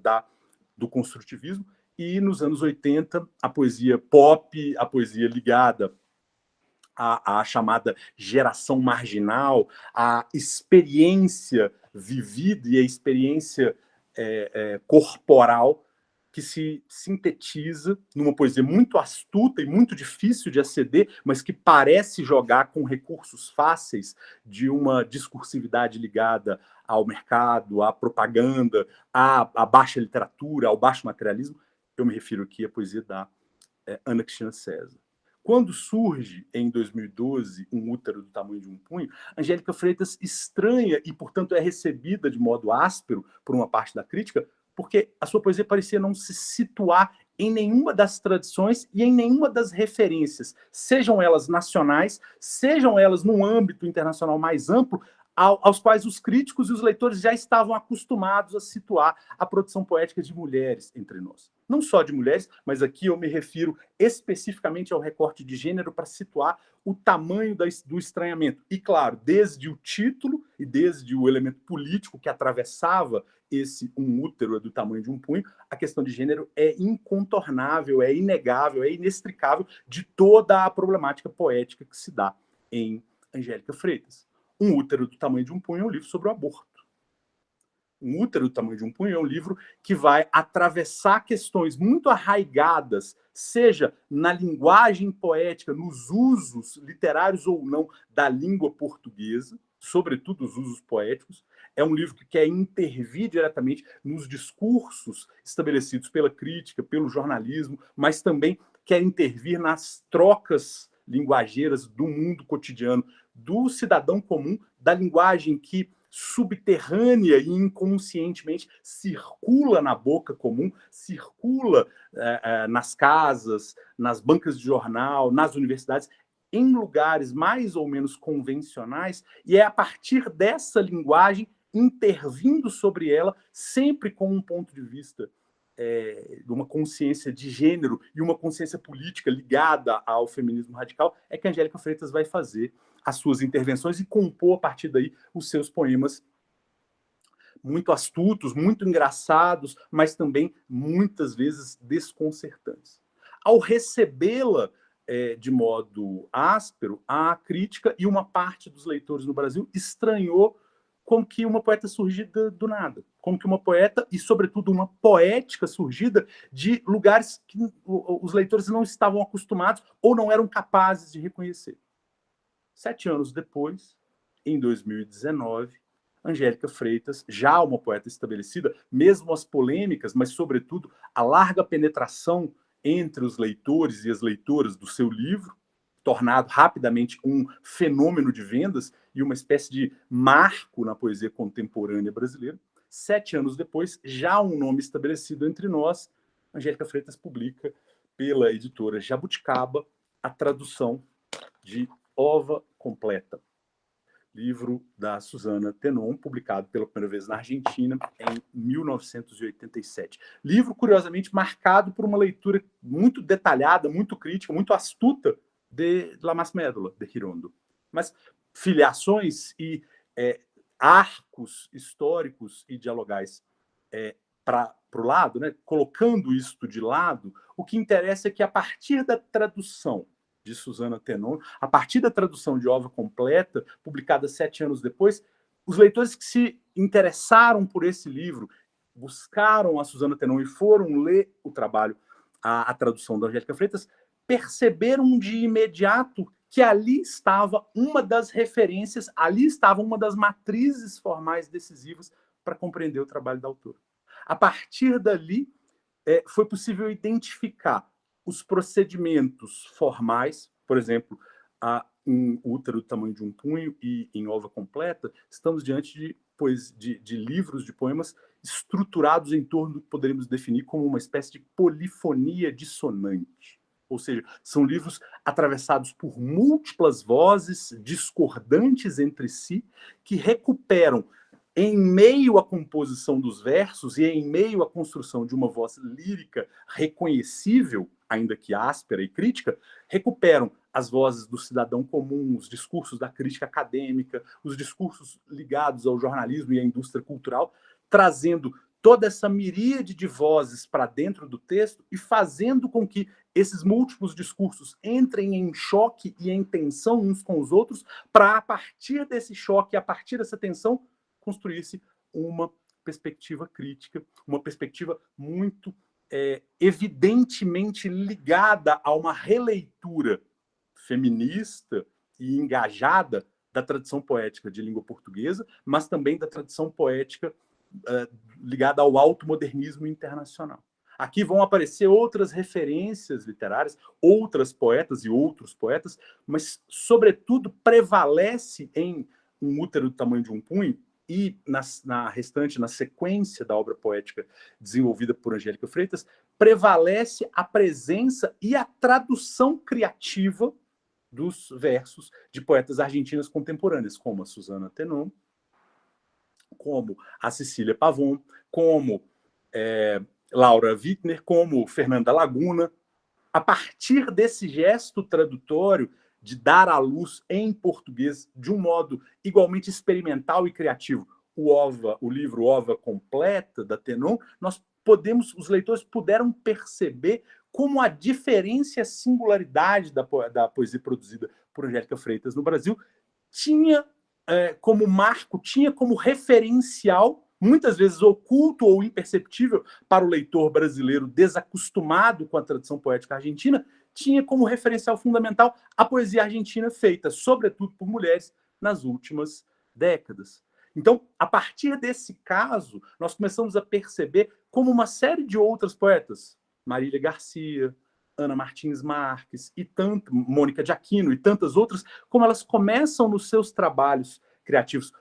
do construtivismo. E nos anos 80, a poesia pop, a poesia ligada à chamada geração marginal, à experiência vivida e à experiência corporal que se sintetiza numa poesia muito astuta e muito difícil de aceder, mas que parece jogar com recursos fáceis de uma discursividade ligada ao mercado, à propaganda, à baixa literatura, ao baixo materialismo. Eu me refiro aqui à poesia da Ana Cristina César. Quando surge, em 2012, Um Útero do Tamanho de um Punho, Angélica Freitas estranha e, portanto, é recebida de modo áspero por uma parte da crítica, porque a sua poesia parecia não se situar em nenhuma das tradições e em nenhuma das referências, sejam elas nacionais, sejam elas num âmbito internacional mais amplo, aos quais os críticos e os leitores já estavam acostumados a situar a produção poética de mulheres entre nós. Não só de mulheres, mas aqui eu me refiro especificamente ao recorte de gênero para situar o tamanho do estranhamento. E, claro, desde o título e desde o elemento político que atravessava esse Um Útero é do Tamanho de um Punho, a questão de gênero é incontornável, é inegável, é inextricável de toda a problemática poética que se dá em Angélica Freitas. Um útero do tamanho de um punho é um livro sobre o aborto. Um útero do tamanho de um punho é um livro que vai atravessar questões muito arraigadas, seja na linguagem poética, nos usos literários ou não da língua portuguesa, sobretudo os usos poéticos. É um livro que quer intervir diretamente nos discursos estabelecidos pela crítica, pelo jornalismo, mas também quer intervir nas trocas linguageiras do mundo cotidiano, do cidadão comum, da linguagem que subterrânea e inconscientemente circula na boca comum, circula nas casas, nas bancas de jornal, nas universidades, em lugares mais ou menos convencionais, e é a partir dessa linguagem, intervindo sobre ela, sempre com um ponto de vista de uma consciência de gênero e uma consciência política ligada ao feminismo radical, é que a Angélica Freitas vai fazer as suas intervenções e compor, a partir daí, os seus poemas muito astutos, muito engraçados, mas também, muitas vezes, desconcertantes. Ao recebê-la de modo áspero, a crítica e uma parte dos leitores no Brasil estranhou como que uma poeta surgida do nada, como que uma poeta e, sobretudo, uma poética surgida de lugares que os leitores não estavam acostumados ou não eram capazes de reconhecer. 7 anos depois, em 2019, Angélica Freitas, já uma poeta estabelecida, mesmo as polêmicas, mas, sobretudo, a larga penetração entre os leitores e as leitoras do seu livro, tornado rapidamente um fenômeno de vendas e uma espécie de marco na poesia contemporânea brasileira. 7 anos depois, já um nome estabelecido entre nós, Angélica Freitas publica pela editora Jabuticaba a tradução de Ova Completa, livro da Susana Tenon, publicado pela primeira vez na Argentina em 1987. Livro, curiosamente, marcado por uma leitura muito detalhada, muito crítica, muito astuta de La Más Médula, de Girondo. Mas filiações e arcos históricos e dialogais para o lado, né, colocando isto de lado, o que interessa é que, a partir da tradução de Susana Tenon, a partir da tradução de Ova Completa, publicada 7 anos depois, os leitores que se interessaram por esse livro, buscaram a Susana Tenon e foram ler o trabalho, a tradução da Angélica Freitas, perceberam de imediato que ali estava uma das referências, ali estava uma das matrizes formais decisivas para compreender o trabalho da autora. A partir dali, foi possível identificar os procedimentos formais, por exemplo, um útero do tamanho de um punho e em Ova Completa, estamos diante de livros de poemas estruturados em torno do que poderíamos definir como uma espécie de polifonia dissonante. Ou seja, são livros atravessados por múltiplas vozes discordantes entre si, que recuperam, em meio à composição dos versos e em meio à construção de uma voz lírica reconhecível, ainda que áspera e crítica, recuperam as vozes do cidadão comum, os discursos da crítica acadêmica, os discursos ligados ao jornalismo e à indústria cultural, trazendo toda essa miríade de vozes para dentro do texto e fazendo com que esses múltiplos discursos entrem em choque e em tensão uns com os outros, para, a partir desse choque, a partir dessa tensão, construir-se uma perspectiva crítica, uma perspectiva muito evidentemente ligada a uma releitura feminista e engajada da tradição poética de língua portuguesa, mas também da tradição poética ligada ao automodernismo internacional. Aqui vão aparecer outras referências literárias, outras poetas e outros poetas, mas, sobretudo, prevalece em Um Útero do Tamanho de um Punho e na restante, na sequência da obra poética desenvolvida por Angélica Freitas, prevalece a presença e a tradução criativa dos versos de poetas argentinas contemporâneas, como a Susana Tenon, como a Cecília Pavon, como Laura Wittner, como Fernanda Laguna. A partir desse gesto tradutório de dar à luz em português, de um modo igualmente experimental e criativo, o livro Ova Completa, da Tenon, os leitores puderam perceber como a diferença e a singularidade da poesia produzida por Angélica Freitas no Brasil tinha como marco, tinha como referencial, muitas vezes oculto ou imperceptível para o leitor brasileiro desacostumado com a tradição poética argentina, tinha como referencial fundamental a poesia argentina feita, sobretudo por mulheres, nas últimas décadas. Então, a partir desse caso, nós começamos a perceber como uma série de outras poetas, Marília Garcia, Ana Martins Marques, Mônica de Aquino e tantas outras, como elas começam nos seus trabalhos criativos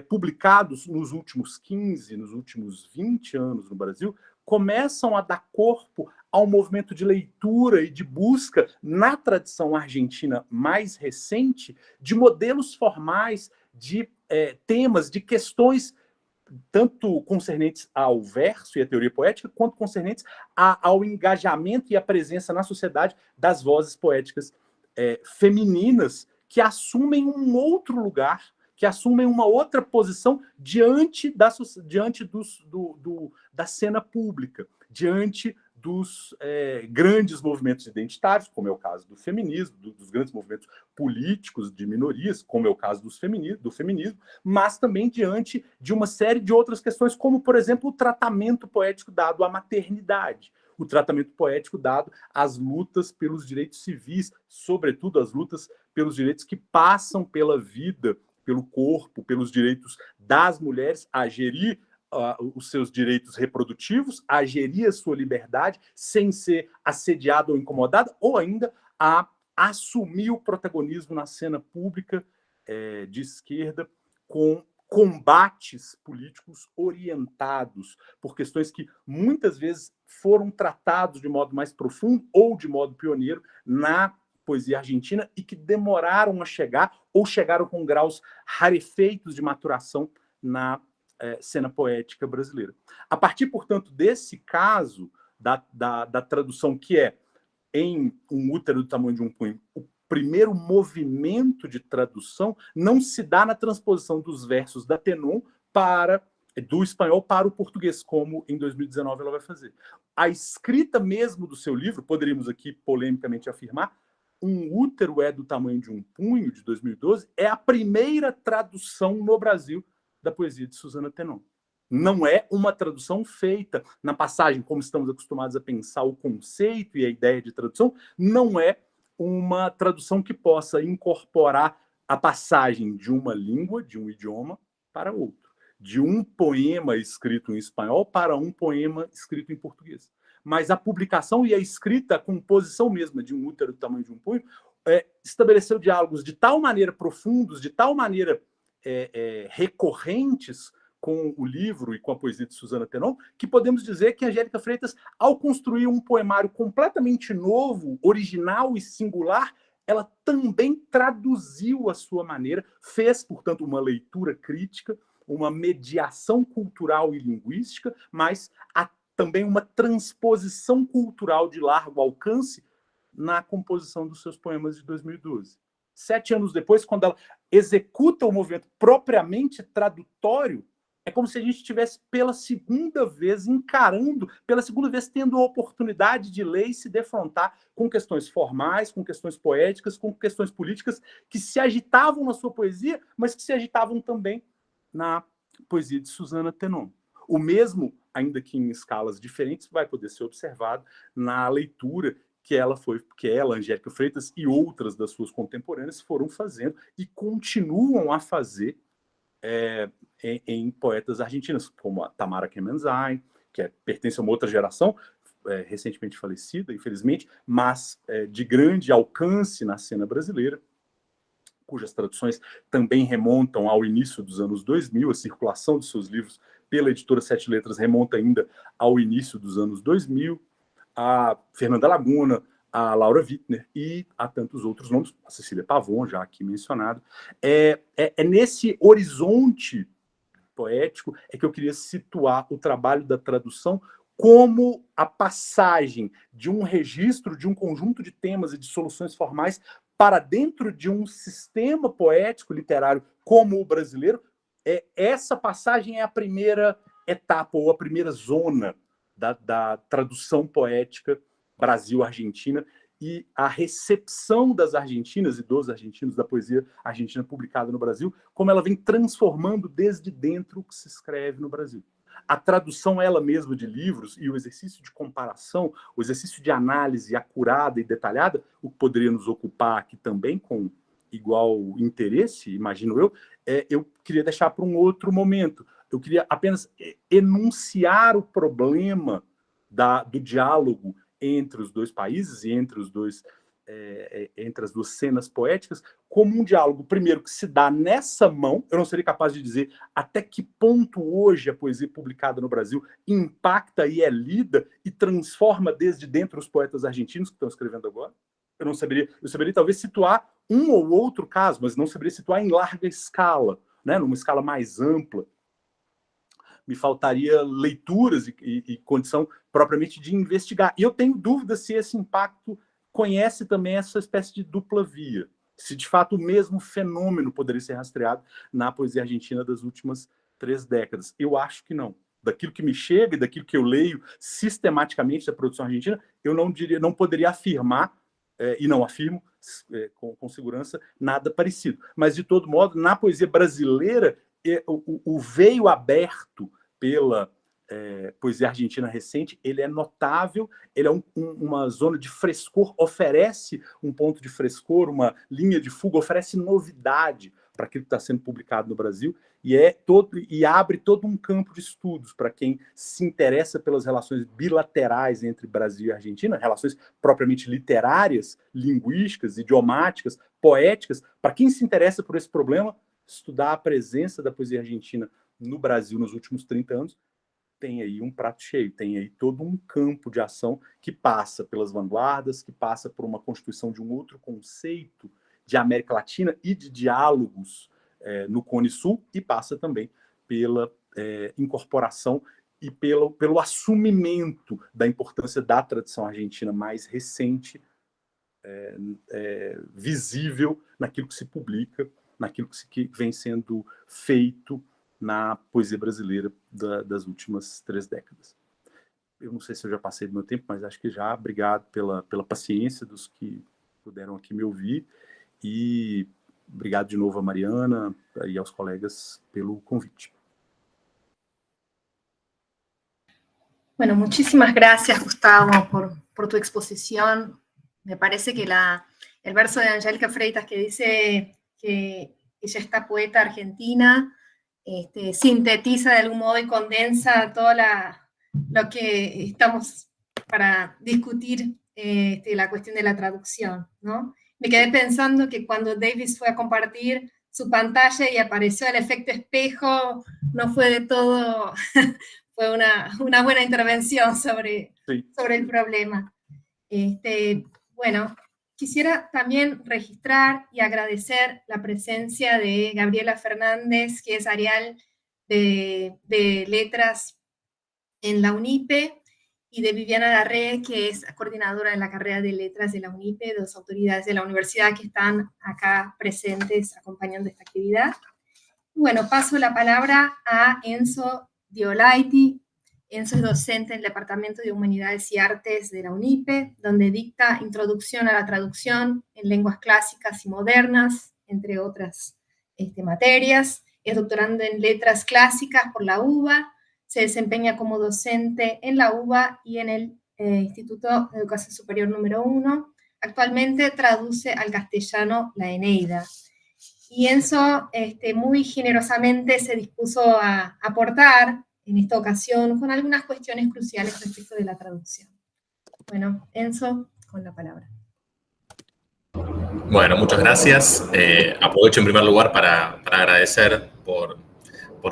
publicados nos últimos 15, nos últimos 20 anos no Brasil, começam a dar corpo a um movimento de leitura e de busca na tradição argentina mais recente de modelos formais, de temas, de questões tanto concernentes ao verso e à teoria poética, quanto concernentes ao engajamento e à presença na sociedade das vozes poéticas femininas que assumem um outro lugar, que assumem uma outra posição diante da cena pública, diante dos grandes movimentos identitários, como é o caso do feminismo, dos grandes movimentos políticos de minorias, como é o caso do feminismo, mas também diante de uma série de outras questões, como, por exemplo, o tratamento poético dado à maternidade, o tratamento poético dado às lutas pelos direitos civis, sobretudo as lutas pelos direitos que passam pela vida, pelo corpo, pelos direitos das mulheres a gerir os seus direitos reprodutivos, a gerir a sua liberdade sem ser assediada ou incomodada, ou ainda a assumir o protagonismo na cena pública de esquerda com combates políticos orientados por questões que muitas vezes foram tratados de modo mais profundo ou de modo pioneiro na poesia argentina e que demoraram a chegar ou chegaram com graus rarefeitos de maturação na cena poética brasileira. A partir, portanto, desse caso da tradução que é em um útero do tamanho de um punho, o primeiro movimento de tradução não se dá na transposição dos versos da Tenon do espanhol para o português, como em 2019 ela vai fazer. A escrita mesmo do seu livro, poderíamos aqui polemicamente afirmar, Um Útero é do Tamanho de um Punho, de 2012, é a primeira tradução no Brasil da poesia de Susana Tenon. Não é uma tradução feita na passagem, como estamos acostumados a pensar o conceito e a ideia de tradução, não é uma tradução que possa incorporar a passagem de uma língua, de um idioma, para outro, de um poema escrito em espanhol para um poema escrito em português. Mas a publicação e a escrita, a composição mesma de Um Útero do Tamanho de um Punho, estabeleceu diálogos de tal maneira profundos, de tal maneira recorrentes com o livro e com a poesia de Susana Tenon, que podemos dizer que Angélica Freitas, ao construir um poemário completamente novo, original e singular, ela também traduziu a sua maneira, fez, portanto, uma leitura crítica, uma mediação cultural e linguística, mas também uma transposição cultural de largo alcance na composição dos seus poemas de 2012. 7 anos depois, quando ela executa o movimento propriamente tradutório, é como se a gente estivesse pela segunda vez encarando, pela segunda vez tendo a oportunidade de ler e se defrontar com questões formais, com questões poéticas, com questões políticas que se agitavam na sua poesia, mas que se agitavam também na poesia de Susana Tenon. O mesmo, ainda que em escalas diferentes, vai poder ser observado na leitura que ela, Angélica Freitas e outras das suas contemporâneas foram fazendo e continuam a fazer em poetas argentinas, como a Tamara Kemenzain, que pertence a uma outra geração, recentemente falecida, infelizmente, mas de grande alcance na cena brasileira, cujas traduções também remontam ao início dos anos 2000, a circulação de seus livros pela editora Sete Letras remonta ainda ao início dos anos 2000, a Fernanda Laguna, a Laura Wittner e a tantos outros nomes, a Cecília Pavon, já aqui mencionado. É nesse horizonte poético que eu queria situar o trabalho da tradução como a passagem de um registro, de um conjunto de temas e de soluções formais para dentro de um sistema poético literário como o brasileiro. Essa passagem é a primeira etapa ou a primeira zona da tradução poética Brasil-Argentina, e a recepção das argentinas e dos argentinos da poesia argentina publicada no Brasil, como ela vem transformando desde dentro o que se escreve no Brasil. A tradução ela mesma de livros e o exercício de comparação, o exercício de análise acurada e detalhada, o que poderia nos ocupar aqui também com igual interesse, imagino eu queria deixar para um outro momento. Eu queria apenas enunciar o problema do diálogo entre os dois países e entre as duas cenas poéticas, como um diálogo, primeiro, que se dá nessa mão. Eu não seria capaz de dizer até que ponto hoje a poesia publicada no Brasil impacta e é lida e transforma desde dentro os poetas argentinos que estão escrevendo agora. Eu saberia talvez situar um ou outro caso, mas não saberia situar em larga escala, né, numa escala mais ampla. Me faltaria leituras e condição propriamente de investigar. E eu tenho dúvida se esse impacto conhece também essa espécie de dupla via, se de fato o mesmo fenômeno poderia ser rastreado na poesia argentina das últimas 3 décadas. Eu acho que não. Daquilo que me chega e daquilo que eu leio sistematicamente da produção argentina, eu não poderia afirmar, e não afirmo com segurança, nada parecido. Mas, de todo modo, na poesia brasileira, o veio aberto pela poesia argentina recente, ele é notável, ele é uma zona de frescor, oferece um ponto de frescor, uma linha de fuga, oferece novidade para aquilo que está sendo publicado no Brasil, e abre todo um campo de estudos para quem se interessa pelas relações bilaterais entre Brasil e Argentina, relações propriamente literárias, linguísticas, idiomáticas, poéticas. Para quem se interessa por esse problema, estudar a presença da poesia argentina no Brasil nos últimos 30 anos, tem aí um prato cheio, tem aí todo um campo de ação que passa pelas vanguardas, que passa por uma constituição de um outro conceito de América Latina e de diálogos no Cone Sul, e passa também pela incorporação e pelo assumimento da importância da tradição argentina mais recente, visível naquilo que se publica, naquilo que vem sendo feito na poesia brasileira das últimas 3 décadas. Eu não sei se eu já passei do meu tempo, mas acho que já. Obrigado pela paciência dos que puderam aqui me ouvir, e obrigado de novo a Mariana e aos colegas pelo convite. Bueno, muchísimas gracias, Gustavo, por tu exposición. Me parece que el verso de Angélica Freitas que dice que ella es poeta argentina, sintetiza de algún modo y condensa todo lo que estamos para discutir, la cuestión de la traducción, ¿no? Me quedé pensando que cuando Davis fue a compartir su pantalla y apareció el efecto espejo, no fue de todo, fue una buena intervención sobre el problema. Bueno, quisiera también registrar y agradecer la presencia de Gabriela Fernández, que es arial de letras en la UNIPE, y de Viviana Larré, que es coordinadora de la carrera de letras de la UNIPE, 2 autoridades de la universidad que están acá presentes acompañando esta actividad. Bueno, paso la palabra a Enzo Diolaiti. Enzo es docente en el Departamento de Humanidades y Artes de la UNIPE, donde dicta Introducción a la Traducción en Lenguas Clásicas y Modernas, entre otras materias. Es doctorando en Letras Clásicas por la UBA, se desempeña como docente en la UBA y en el Instituto de Educación Superior número 1. Actualmente traduce al castellano la Eneida. Y Enzo muy generosamente se dispuso a aportar en esta ocasión con algunas cuestiones cruciales respecto de la traducción. Bueno, Enzo, con la palabra. Bueno, muchas gracias. Aprovecho en primer lugar para agradecer por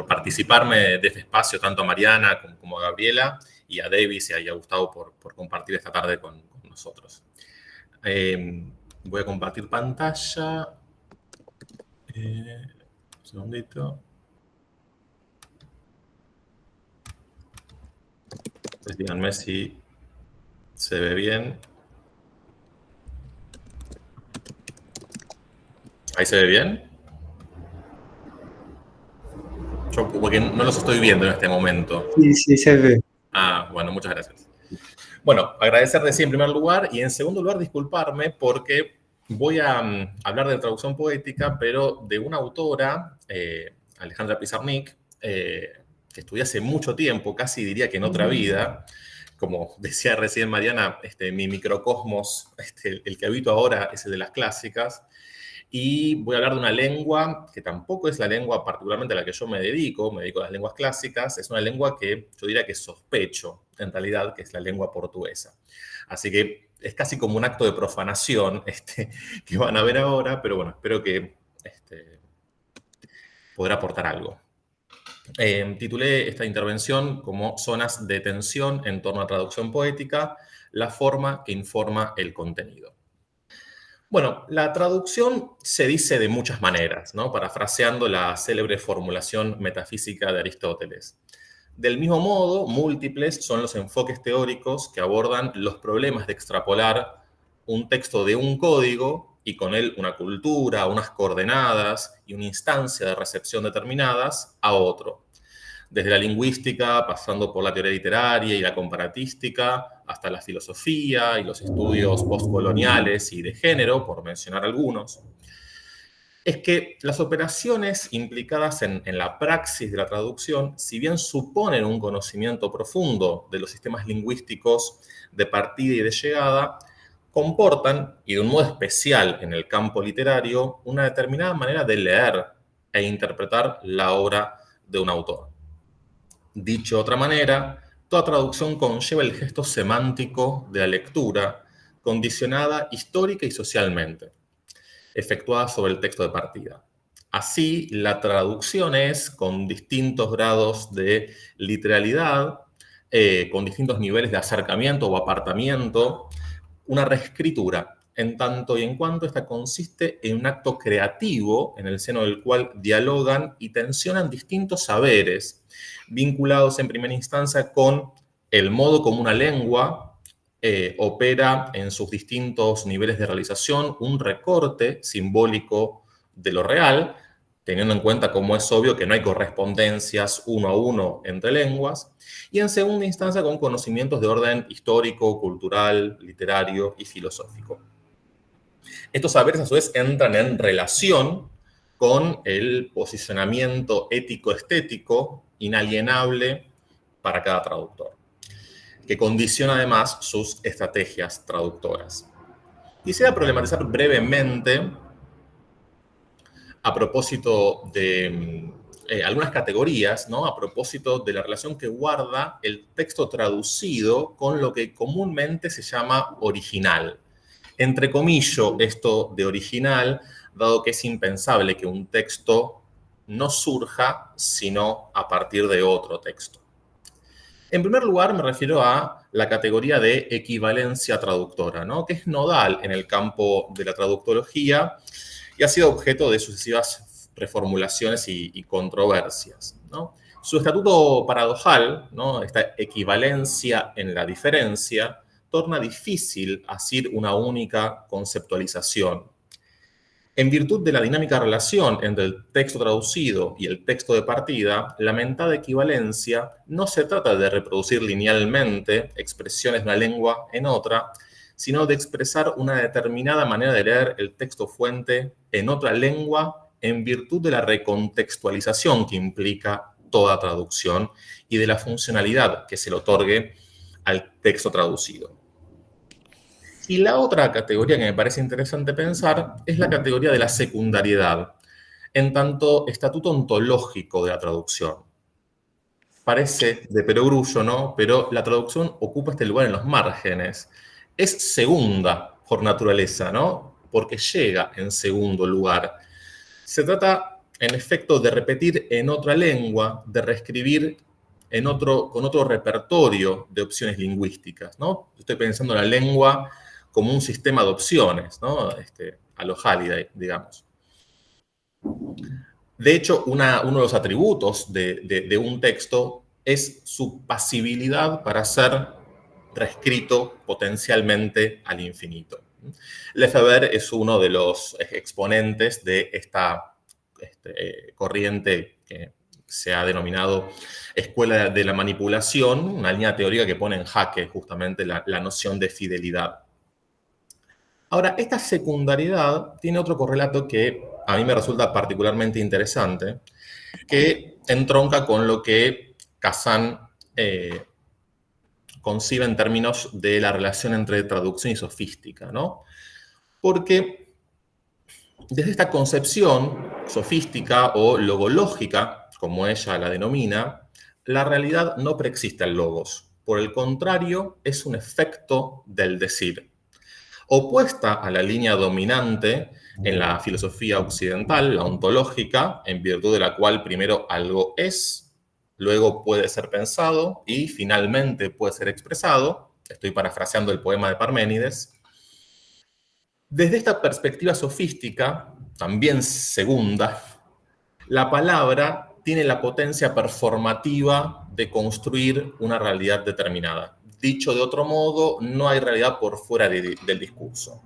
participarme de este espacio, tanto a Mariana como a Gabriela, y a Davis y a Gustavo por compartir esta tarde con nosotros. Voy a compartir pantalla. Un segundito. Pues díganme si se ve bien. ¿Ahí se ve bien? Yo porque no los estoy viendo en este momento. Sí, se ve. Bueno, muchas gracias. Bueno, agradecerles en primer lugar y en segundo lugar disculparme porque voy a hablar de traducción poética, pero de una autora, Alejandra Pizarnik, que estudié hace mucho tiempo, casi diría que en otra vida. Como decía recién Mariana, mi microcosmos, el que habito ahora es el de las clásicas. Y voy a hablar de una lengua que tampoco es la lengua particularmente a la que yo me dedico a las lenguas clásicas, es una lengua que yo diría que sospecho, en realidad, que es la lengua portuguesa. Así que es casi como un acto de profanación que van a ver ahora, pero bueno, espero que podrá aportar algo. Titulé esta intervención como Zonas de tensión en torno a traducción poética, la forma que informa el contenido. Bueno, la traducción se dice de muchas maneras, ¿no? Parafraseando la célebre formulación metafísica de Aristóteles. Del mismo modo, múltiples son los enfoques teóricos que abordan los problemas de extrapolar un texto de un código y con él una cultura, unas coordenadas y una instancia de recepción determinadas a otro. Desde la lingüística, pasando por la teoría literaria y la comparatística, hasta la filosofía y los estudios postcoloniales y de género, por mencionar algunos, es que las operaciones implicadas en la praxis de la traducción, si bien suponen un conocimiento profundo de los sistemas lingüísticos de partida y de llegada, comportan, y de un modo especial en el campo literario, una determinada manera de leer e interpretar la obra de un autor. Dicho de otra manera, toda traducción conlleva el gesto semántico de la lectura, condicionada histórica y socialmente, efectuada sobre el texto de partida. Así, la traducción es, con distintos grados de literalidad, con distintos niveles de acercamiento o apartamiento, una reescritura, en tanto y en cuanto esta consiste en un acto creativo en el seno del cual dialogan y tensionan distintos saberes, vinculados en primera instancia con el modo como una lengua opera en sus distintos niveles de realización, un recorte simbólico de lo real, teniendo en cuenta, como es obvio, que no hay correspondencias uno a uno entre lenguas, y en segunda instancia con conocimientos de orden histórico, cultural, literario y filosófico. Estos saberes, a su vez, entran en relación con el posicionamiento ético-estético inalienable para cada traductor, que condiciona además sus estrategias traductoras. Quisiera problematizar brevemente, a propósito de algunas categorías, ¿no? A propósito de la relación que guarda el texto traducido con lo que comúnmente se llama original. Entrecomillo esto de original, dado que es impensable que un texto no surja sino a partir de otro texto. En primer lugar, me refiero a la categoría de equivalencia traductora, ¿no? Que es nodal en el campo de la traductología y ha sido objeto de sucesivas reformulaciones y controversias, ¿no? Su estatuto paradojal, ¿no? Esta equivalencia en la diferencia, torna difícil asir una única conceptualización. En virtud de la dinámica relación entre el texto traducido y el texto de partida, la mentada equivalencia no se trata de reproducir linealmente expresiones de una lengua en otra, sino de expresar una determinada manera de leer el texto fuente en otra lengua en virtud de la recontextualización que implica toda traducción y de la funcionalidad que se le otorgue al texto traducido. Y la otra categoría que me parece interesante pensar es la categoría de la secundariedad, en tanto estatuto ontológico de la traducción. Parece de perogrullo, ¿no? Pero la traducción ocupa este lugar en los márgenes. Es segunda por naturaleza, ¿no? Porque llega en segundo lugar. Se trata, en efecto, de repetir en otra lengua, de reescribir con otro repertorio de opciones lingüísticas, ¿no? Estoy pensando en la lengua como un sistema de opciones, ¿no? A lo Halliday, digamos. De hecho, uno de los atributos de un texto es su pasibilidad para ser reescrito potencialmente al infinito. Lefebvre es uno de los exponentes de esta corriente que se ha denominado escuela de la manipulación, una línea teórica que pone en jaque justamente la noción de fidelidad. Ahora, esta secundariedad tiene otro correlato que a mí me resulta particularmente interesante, que entronca con lo que Kazan concibe en términos de la relación entre traducción y sofística, ¿no? Porque desde esta concepción sofística o logológica, como ella la denomina, la realidad no preexiste al logos. Por el contrario, es un efecto del decir. Opuesta a la línea dominante en la filosofía occidental, la ontológica, en virtud de la cual primero algo es, luego puede ser pensado y finalmente puede ser expresado. Estoy parafraseando el poema de Parménides. Desde esta perspectiva sofística, también segunda, la palabra tiene la potencia performativa de construir una realidad determinada. Dicho de otro modo, no hay realidad por fuera del discurso.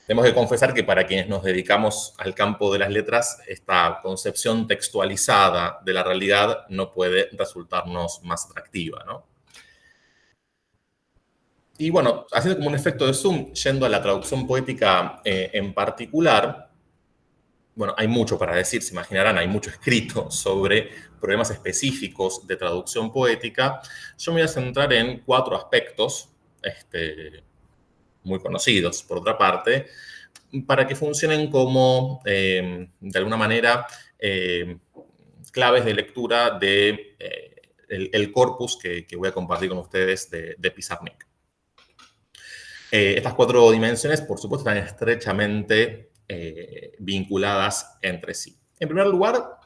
Tenemos que confesar que para quienes nos dedicamos al campo de las letras, esta concepción textualizada de la realidad no puede resultarnos más atractiva, ¿no? Y bueno, haciendo como un efecto de zoom, yendo a la traducción poética en particular, bueno, hay mucho para decir, se imaginarán, hay mucho escrito sobre problemas específicos de traducción poética. Yo me voy a centrar en 4 aspectos muy conocidos, por otra parte, para que funcionen como, de alguna manera, claves de lectura de el corpus que voy a compartir con ustedes de Pizarnik. Estas 4 dimensiones, por supuesto, están estrechamente vinculadas entre sí. En primer lugar,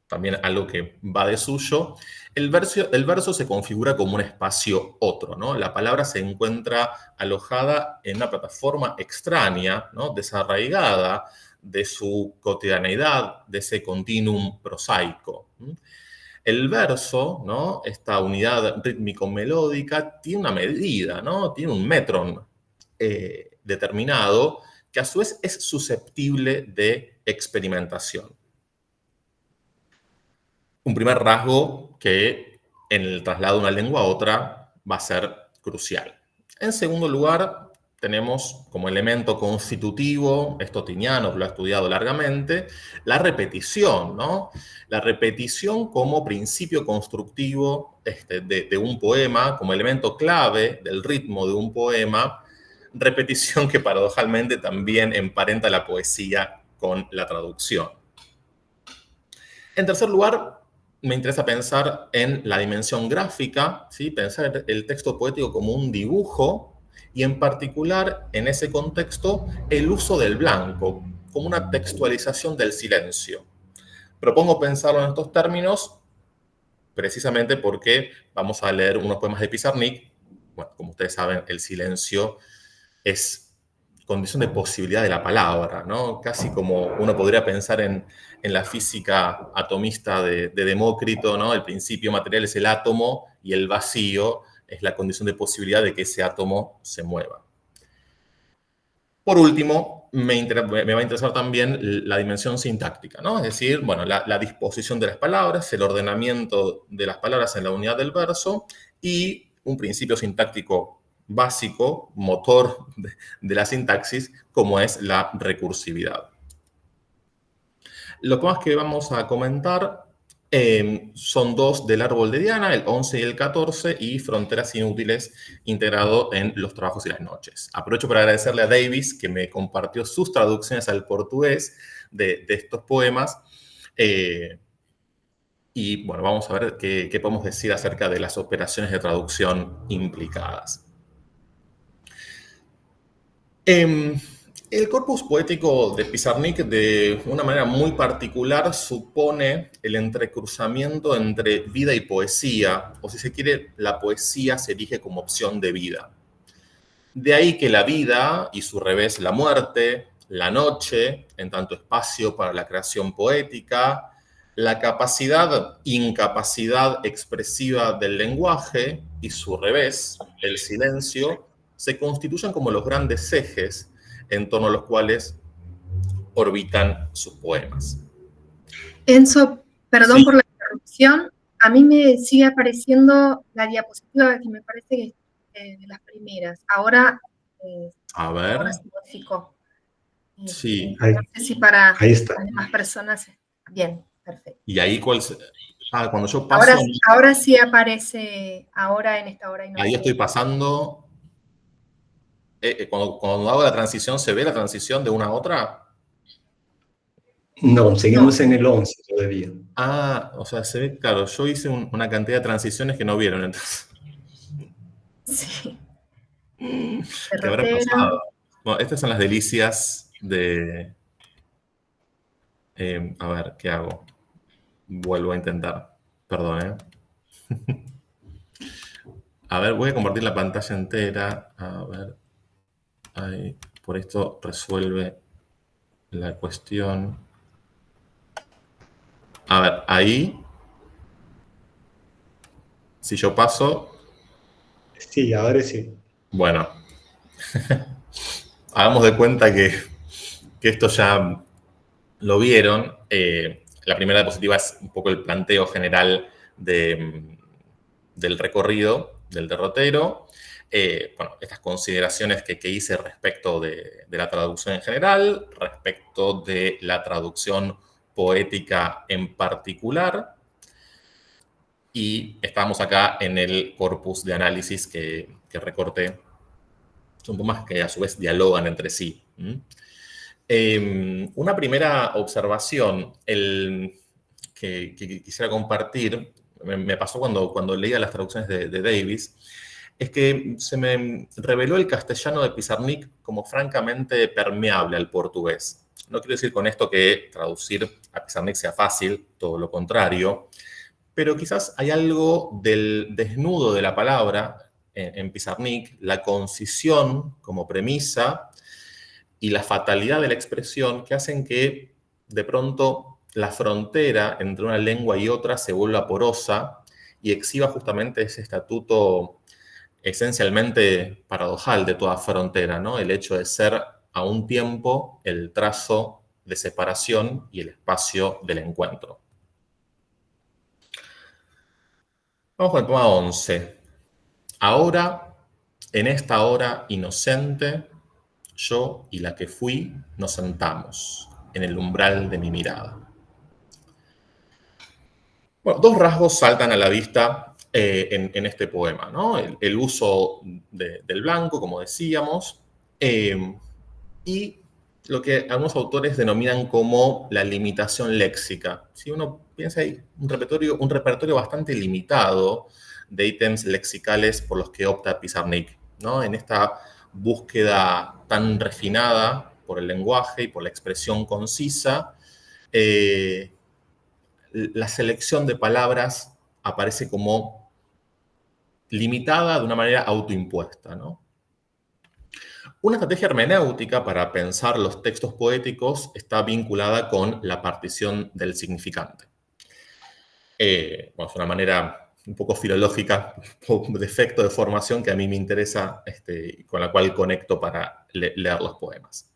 también algo que va de suyo, el verso se configura como un espacio otro, ¿no? La palabra se encuentra alojada en una plataforma extraña, ¿no? Desarraigada de su cotidianeidad, de ese continuum prosaico. El verso, ¿no? Esta unidad rítmico-melódica, tiene una medida, ¿no? Tiene un metron determinado, que a su vez es susceptible de experimentación. Un primer rasgo que en el traslado de una lengua a otra va a ser crucial. En segundo lugar, tenemos como elemento constitutivo, esto Tiniano lo ha estudiado largamente, la repetición, ¿no? La repetición como principio constructivo de un poema, como elemento clave del ritmo de un poema, repetición que paradojalmente también emparenta la poesía con la traducción. En tercer lugar, me interesa pensar en la dimensión gráfica, ¿sí? Pensar el texto poético como un dibujo y en particular en ese contexto el uso del blanco como una textualización del silencio. Propongo pensarlo en estos términos precisamente porque vamos a leer unos poemas de Pizarnik. Bueno, como ustedes saben, el silencio es condición de posibilidad de la palabra, ¿no? Casi como uno podría pensar en la física atomista de Demócrito, ¿no? El principio material es el átomo y el vacío es la condición de posibilidad de que ese átomo se mueva. Por último, me va a interesar también la dimensión sintáctica, ¿no? Es decir, bueno, la disposición de las palabras, el ordenamiento de las palabras en la unidad del verso y un principio sintáctico básico, motor de la sintaxis, como es la recursividad. Los poemas que vamos a comentar son 2 del árbol de Diana, el 11 y el 14, y Fronteras Inútiles, integrado en Los Trabajos y las Noches. Aprovecho para agradecerle a Davis, que me compartió sus traducciones al portugués de estos poemas. Y bueno, vamos a ver qué podemos decir acerca de las operaciones de traducción implicadas. El corpus poético de Pizarnik, de una manera muy particular, supone el entrecruzamiento entre vida y poesía, o si se quiere, la poesía se erige como opción de vida. De ahí que la vida, y su revés la muerte, la noche, en tanto espacio para la creación poética, la incapacidad expresiva del lenguaje, y su revés, el silencio, se constituyen como los grandes ejes en torno a los cuales orbitan sus poemas. Enzo, Perdón Sí. por la interrupción. A mí me sigue apareciendo la diapositiva que me parece que es de las primeras. Ahora, A ahora ver. se modificó. Sí. Ahí, No sé si para ahí está. las demás personas. Bien, perfecto. Y ahí cuando yo paso, Ahora sí aparece, ahora en esta hora. Y no ahí sé. estoy pasando. Cuando hago la transición, ¿se ve la transición de una a otra? No, seguimos en el 11 todavía. Ah, o sea, se ve, claro, yo hice una cantidad de transiciones que no vieron, entonces. Sí. ¿Qué habrá Derrotera. pasado? Bueno, estas son las delicias de... a ver, ¿qué hago? Vuelvo a intentar. Perdón, ¿eh? A ver, voy a compartir la pantalla entera. A ver. Ahí, por esto resuelve la cuestión. A ver, ahí. Si yo paso. Sí, ahora sí. Bueno. Hagamos de cuenta que esto ya lo vieron. La primera diapositiva es un poco el planteo general del recorrido, del derrotero. Bueno, estas consideraciones que hice respecto de la traducción en general, respecto de la traducción poética en particular, y estamos acá en el corpus de análisis que recorté. Son poemas que a su vez dialogan entre sí. Una primera observación que quisiera compartir, me pasó cuando leía las traducciones de Davis, es que se me reveló el castellano de Pizarnik como francamente permeable al portugués. No quiero decir con esto que traducir a Pizarnik sea fácil, todo lo contrario, pero quizás hay algo del desnudo de la palabra en Pizarnik, la concisión como premisa y la fatalidad de la expresión que hacen que de pronto la frontera entre una lengua y otra se vuelva porosa y exhiba justamente ese estatuto esencialmente paradojal de toda frontera, ¿no? El hecho de ser a un tiempo el trazo de separación y el espacio del encuentro. Vamos con el poema 11. Ahora, en esta hora inocente, yo y la que fui nos sentamos en el umbral de mi mirada. Bueno, dos rasgos saltan a la vista en este poema, ¿no? El uso del blanco, como decíamos, y lo que algunos autores denominan como la limitación léxica. Si uno piensa ahí, un repertorio bastante limitado de ítems lexicales por los que opta Pizarnik, ¿no? En esta búsqueda tan refinada por el lenguaje y por la expresión concisa, la selección de palabras aparece como limitada de una manera autoimpuesta, ¿no? Una estrategia hermenéutica para pensar los textos poéticos está vinculada con la partición del significante. Bueno, es una manera un poco filológica, un defecto de formación que a mí me interesa, con la cual conecto para leer los poemas.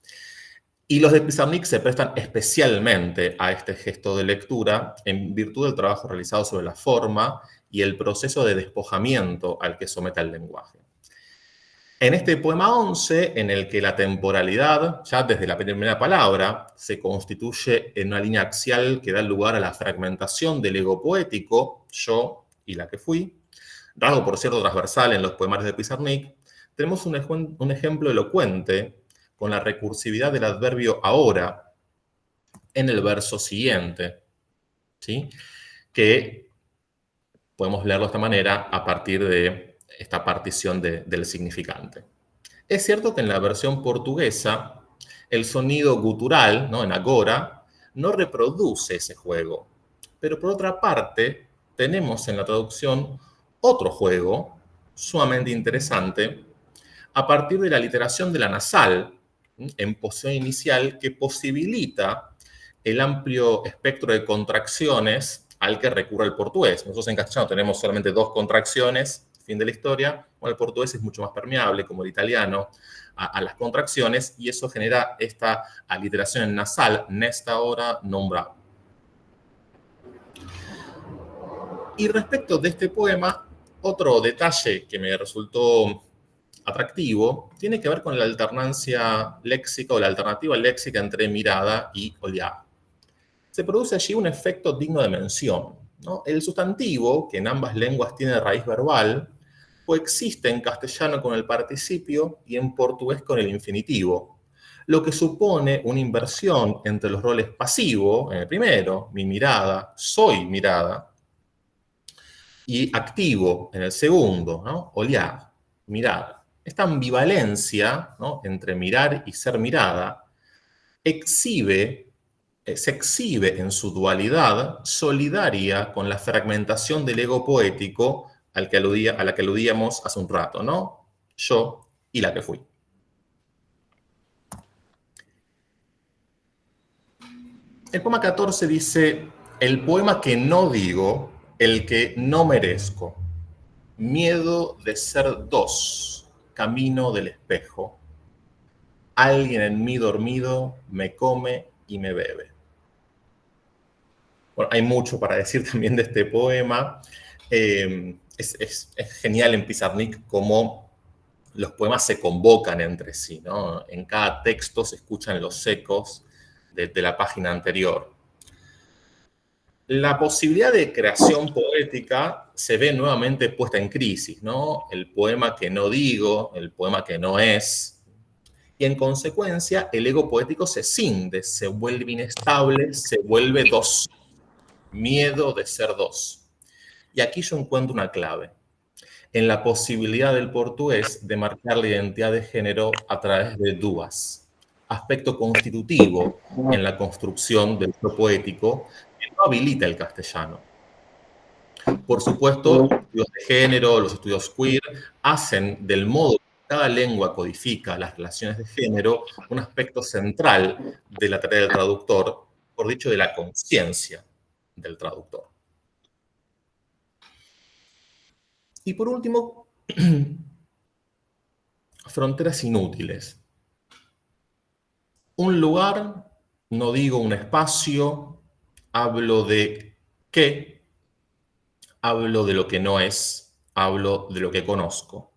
Y los de Pizarnik se prestan especialmente a este gesto de lectura en virtud del trabajo realizado sobre la forma y el proceso de despojamiento al que somete al lenguaje. En este poema 11, en el que la temporalidad, ya desde la primera palabra, se constituye en una línea axial que da lugar a la fragmentación del ego poético, yo y la que fui, rasgo por cierto transversal en los poemarios de Pizarnik, tenemos un ejemplo elocuente con la recursividad del adverbio ahora en el verso siguiente, ¿sí? Que podemos leerlo de esta manera a partir de esta partición del significante. Es cierto que en la versión portuguesa el sonido gutural, ¿no? En agora, no reproduce ese juego, pero por otra parte tenemos en la traducción otro juego sumamente interesante a partir de la literación de la nasal en posición inicial que posibilita el amplio espectro de contracciones al que recurre el portugués. Nosotros en castellano tenemos solamente dos contracciones, fin de la historia. Bueno, el portugués es mucho más permeable, como el italiano, a las contracciones, y eso genera esta aliteración en nasal, nesta hora, non bravo. Y respecto de este poema, otro detalle que me resultó atractivo tiene que ver con la alternancia léxica o la alternativa léxica entre mirada y oleada. Se produce allí un efecto digno de mención, ¿no? El sustantivo, que en ambas lenguas tiene raíz verbal, coexiste en castellano con el participio y en portugués con el infinitivo, lo que supone una inversión entre los roles pasivo, en el primero, mi mirada, soy mirada, y activo, en el segundo, ¿no? Olhar, mirada. Esta ambivalencia, ¿no?, entre mirar y ser mirada se exhibe en su dualidad solidaria con la fragmentación del ego poético a la que aludíamos hace un rato, ¿no? Yo y la que fui. El poema 14 dice: el poema que no digo, el que no merezco, miedo de ser dos, camino del espejo, alguien en mí dormido me come y me bebe. Bueno, hay mucho para decir también de este poema. Es genial en Pizarnik cómo los poemas se convocan entre sí, ¿no? En cada texto se escuchan los ecos de la página anterior. La posibilidad de creación poética se ve nuevamente puesta en crisis, ¿no? El poema que no digo, el poema que no es, y en consecuencia el ego poético se cinde, se vuelve inestable, se vuelve dos. Miedo de ser dos. Y aquí yo encuentro una clave, en la posibilidad del portugués de marcar la identidad de género a través de dúas, aspecto constitutivo en la construcción del yo poético que no habilita el castellano. Por supuesto, los estudios de género, los estudios queer, hacen del modo que cada lengua codifica las relaciones de género un aspecto central de la tarea del traductor, por dicho, de la conciencia del traductor. Y por último, fronteras inútiles. Un lugar, no digo un espacio, hablo de qué, hablo de lo que no es, hablo de lo que conozco.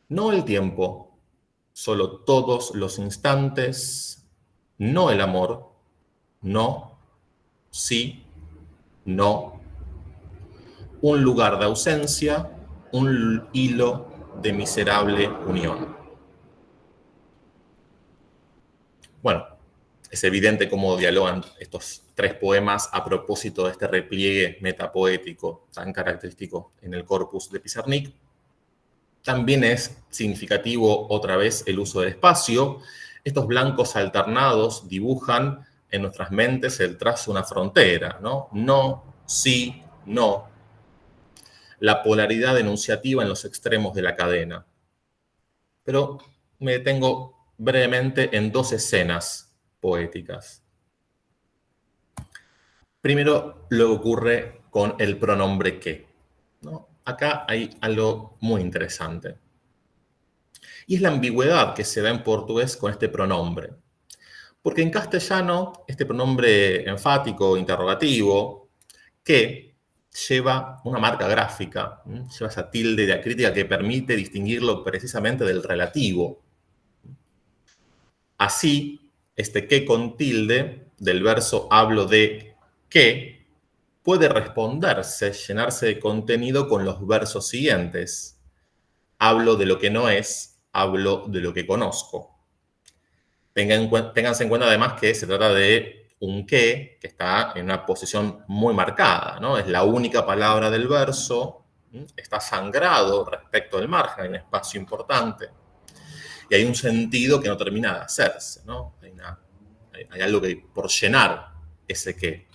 No el tiempo, solo todos los instantes, no el amor, no, sí, no. Un lugar de ausencia, un hilo de miserable unión. Bueno, es evidente cómo dialogan estos tres poemas a propósito de este repliegue metapoético tan característico en el corpus de Pizarnik. También es significativo otra vez el uso del espacio. Estos blancos alternados dibujan en nuestras mentes el trazo de una frontera, ¿no? No, sí, no. La polaridad enunciativa en los extremos de la cadena. Pero me detengo brevemente en dos escenas poéticas. Primero, lo que ocurre con el pronombre que, ¿no? Acá hay algo muy interesante. Y es la ambigüedad que se da en portugués con este pronombre. Porque en castellano, este pronombre enfático, interrogativo, que lleva una marca gráfica, lleva esa tilde diacrítica que permite distinguirlo precisamente del relativo. Así, este que con tilde del verso hablo de que puede responderse, llenarse de contenido con los versos siguientes. Hablo de lo que no es, hablo de lo que conozco. Ténganse en cuenta además que se trata de un que está en una posición muy marcada, ¿no? Es la única palabra del verso, está sangrado respecto del margen, hay un espacio importante. Y hay un sentido que no termina de hacerse, ¿no? Hay algo que por llenar ese que.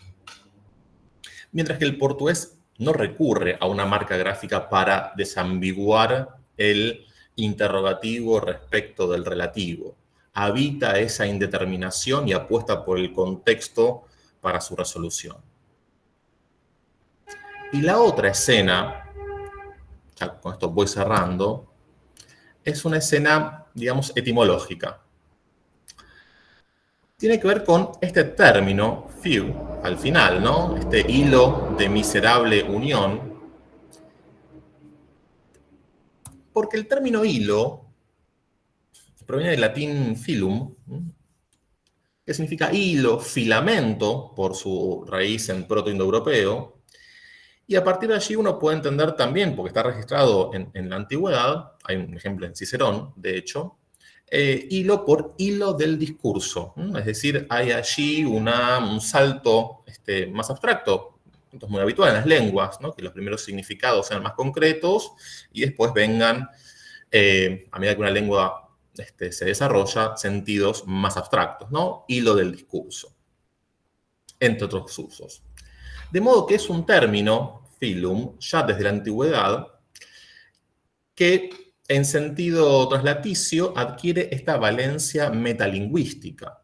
Mientras que el portugués no recurre a una marca gráfica para desambiguar el interrogativo respecto del relativo. Habita esa indeterminación y apuesta por el contexto para su resolución. Y la otra escena, ya con esto voy cerrando, es una escena, digamos, etimológica. tiene que ver con este término, few, al final, ¿no? Este hilo de miserable unión. Porque el término hilo proviene del latín filum, que significa hilo, filamento, por su raíz en proto-indoeuropeo. Y a partir de allí uno puede entender también, porque está registrado en la antigüedad, hay un ejemplo en Cicerón, de hecho, hilo por hilo del discurso. Es decir, hay allí un salto más abstracto. Esto es muy habitual en las lenguas, ¿no? Que los primeros significados sean más concretos y después vengan, a medida que una lengua se desarrolla, sentidos más abstractos, ¿no? Hilo del discurso, entre otros usos. De modo que es un término, filum, ya desde la antigüedad, que en sentido traslaticio adquiere esta valencia metalingüística.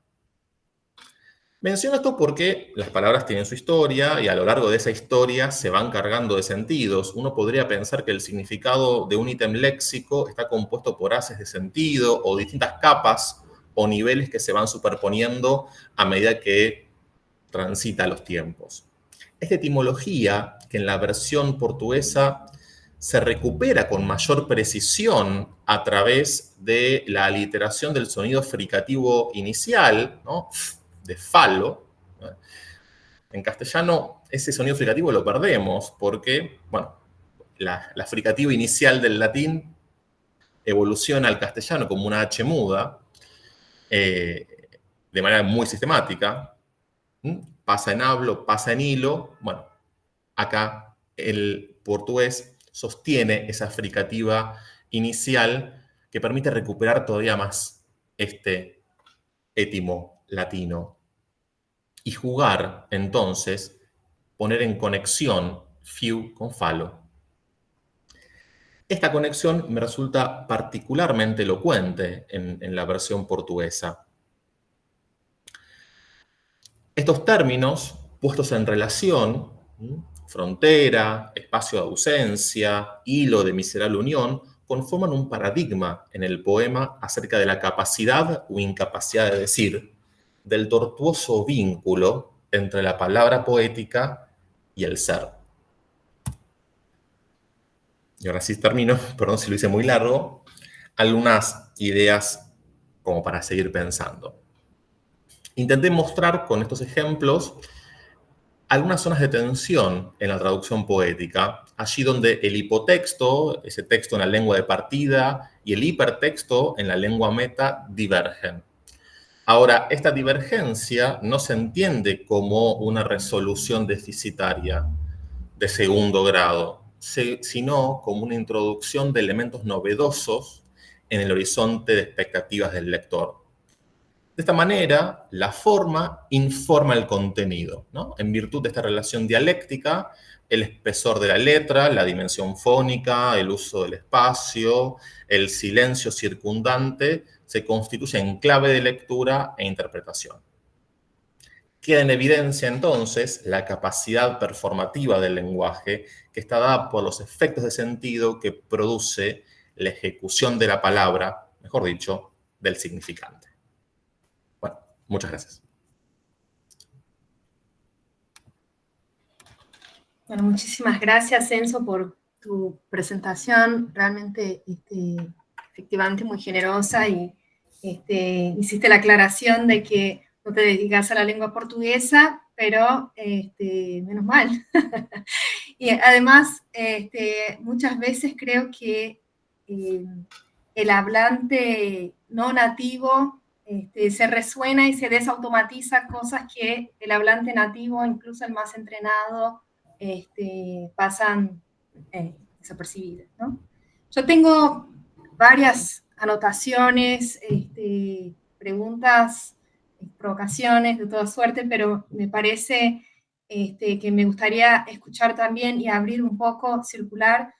Menciono esto porque las palabras tienen su historia y a lo largo de esa historia se van cargando de sentidos. Uno podría pensar que el significado de un ítem léxico está compuesto por haces de sentido o distintas capas o niveles que se van superponiendo a medida que transita los tiempos. Esta etimología, que en la versión portuguesa se recupera con mayor precisión a través de la aliteración del sonido fricativo inicial, ¿no? De falo. En castellano ese sonido fricativo lo perdemos porque, bueno, la fricativa inicial del latín evoluciona al castellano como una H muda de manera muy sistemática. Pasa en hablo, pasa en hilo. Bueno, acá el portugués sostiene esa fricativa inicial que permite recuperar todavía más este étimo latino. Y jugar, entonces, poner en conexión few con falo. Esta conexión me resulta particularmente elocuente en la versión portuguesa. Estos términos, puestos en relación, frontera, espacio de ausencia, hilo de miserable unión, conforman un paradigma en el poema acerca de la capacidad o incapacidad de decir, del tortuoso vínculo entre la palabra poética y el ser. Y ahora sí termino, perdón si lo hice muy largo, algunas ideas como para seguir pensando. Intenté mostrar con estos ejemplos algunas zonas de tensión en la traducción poética, allí donde el hipotexto, ese texto en la lengua de partida, y el hipertexto en la lengua meta divergen. Ahora, esta divergencia no se entiende como una resolución deficitaria de segundo grado, sino como una introducción de elementos novedosos en el horizonte de expectativas del lector. De esta manera, la forma informa el contenido, ¿no? En virtud de esta relación dialéctica, el espesor de la letra, la dimensión fónica, el uso del espacio, el silencio circundante, se constituye en clave de lectura e interpretación. Queda en evidencia, entonces, la capacidad performativa del lenguaje que está dada por los efectos de sentido que produce la ejecución de la palabra, mejor dicho, del significante. Bueno, muchas gracias. Bueno, muchísimas gracias, Enzo, por tu presentación, realmente efectivamente muy generosa y hiciste la aclaración de que no te dedicas a la lengua portuguesa, pero menos mal. Y además, muchas veces creo que el hablante no nativo se resuena y se desautomatiza cosas que el hablante nativo, incluso el más entrenado, pasan desapercibidas, ¿no? Yo tengo varias anotaciones, preguntas, provocaciones de toda suerte, pero me parece que me gustaría escuchar también y abrir un poco, circular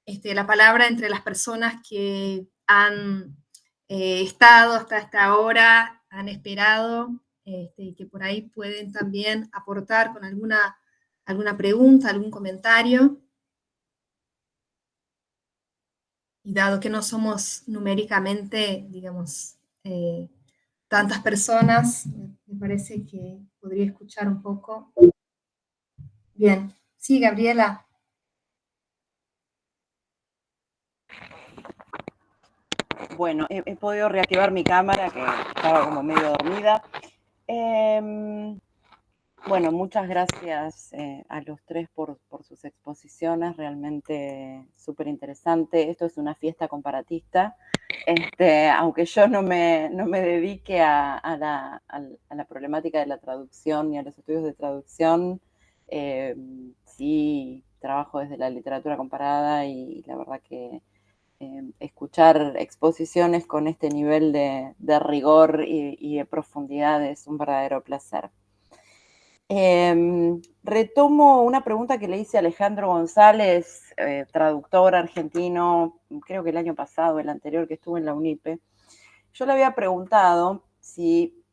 la palabra entre las personas que han estado hasta esta hora, han esperado, y que por ahí pueden también aportar con alguna pregunta, algún comentario. Y dado que no somos numéricamente, digamos, tantas personas, me parece que podría escuchar un poco. Bien, sí, Gabriela. Bueno, he podido reactivar mi cámara, que estaba como medio dormida. Bueno, muchas gracias a los tres por sus exposiciones, realmente súper interesante. Esto es una fiesta comparatista. Aunque yo no me dedique a la problemática de la traducción y a los estudios de traducción, sí trabajo desde la literatura comparada y la verdad que escuchar exposiciones con este nivel de rigor y de profundidad es un verdadero placer. Retomo una pregunta que le hice a Alejandro González, traductor argentino, creo que el año pasado, el anterior que estuvo en la UNIPE. Yo le había preguntado si,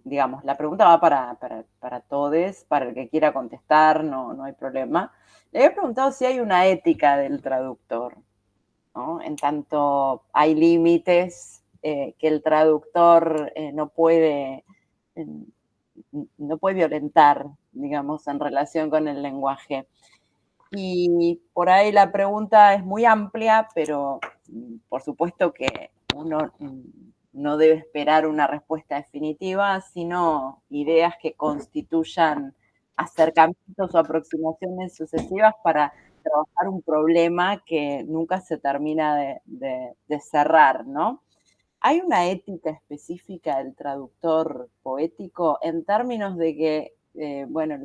digamos, la pregunta va para todos, para el que quiera contestar, no hay problema. Le había preguntado si hay una ética del traductor, ¿no? En tanto hay límites que el traductor no puede violentar, digamos, en relación con el lenguaje. Y por ahí la pregunta es muy amplia, pero por supuesto que uno no debe esperar una respuesta definitiva, sino ideas que constituyan acercamientos o aproximaciones sucesivas para trabajar un problema que nunca se termina de cerrar, ¿no? ¿Hay una ética específica del traductor poético en términos de que, bueno,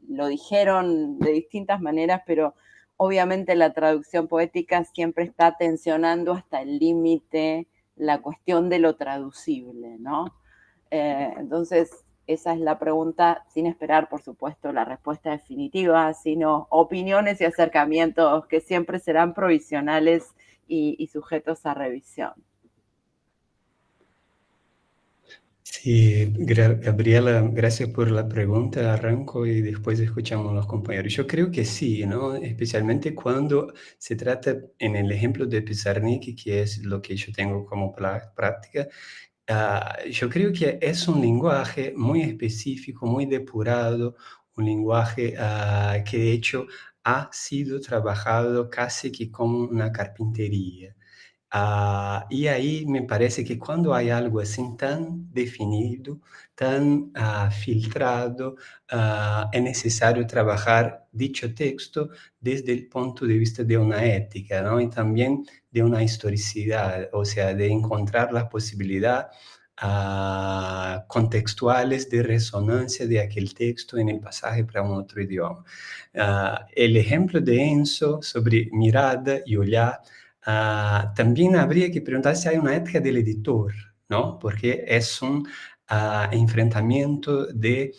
lo dijeron de distintas maneras, pero obviamente la traducción poética siempre está tensionando hasta el límite la cuestión de lo traducible, ¿no? Entonces, esa es la pregunta, sin esperar, por supuesto, la respuesta definitiva, sino opiniones y acercamientos que siempre serán provisionales y sujetos a revisión. Sí, Gabriela, gracias por la pregunta. Arranco y después escuchamos a los compañeros. Yo creo que sí, ¿no? Especialmente cuando se trata, en el ejemplo de Pizarnik, que es lo que yo tengo como práctica, yo creo que es un lenguaje muy específico, muy depurado, un lenguaje que de hecho ha sido trabajado casi que como una carpintería. Y ahí me parece que cuando hay algo así tan definido, tan filtrado, es necesario trabajar dicho texto desde el punto de vista de una ética, ¿no? Y también de una historicidad, o sea, de encontrar la posibilidad contextuales de resonancia de aquel texto en el pasaje para un otro idioma. El ejemplo de Enzo sobre mirada y olhar, también habría que preguntar si hay una ética del editor, ¿no? Porque es un enfrentamiento de,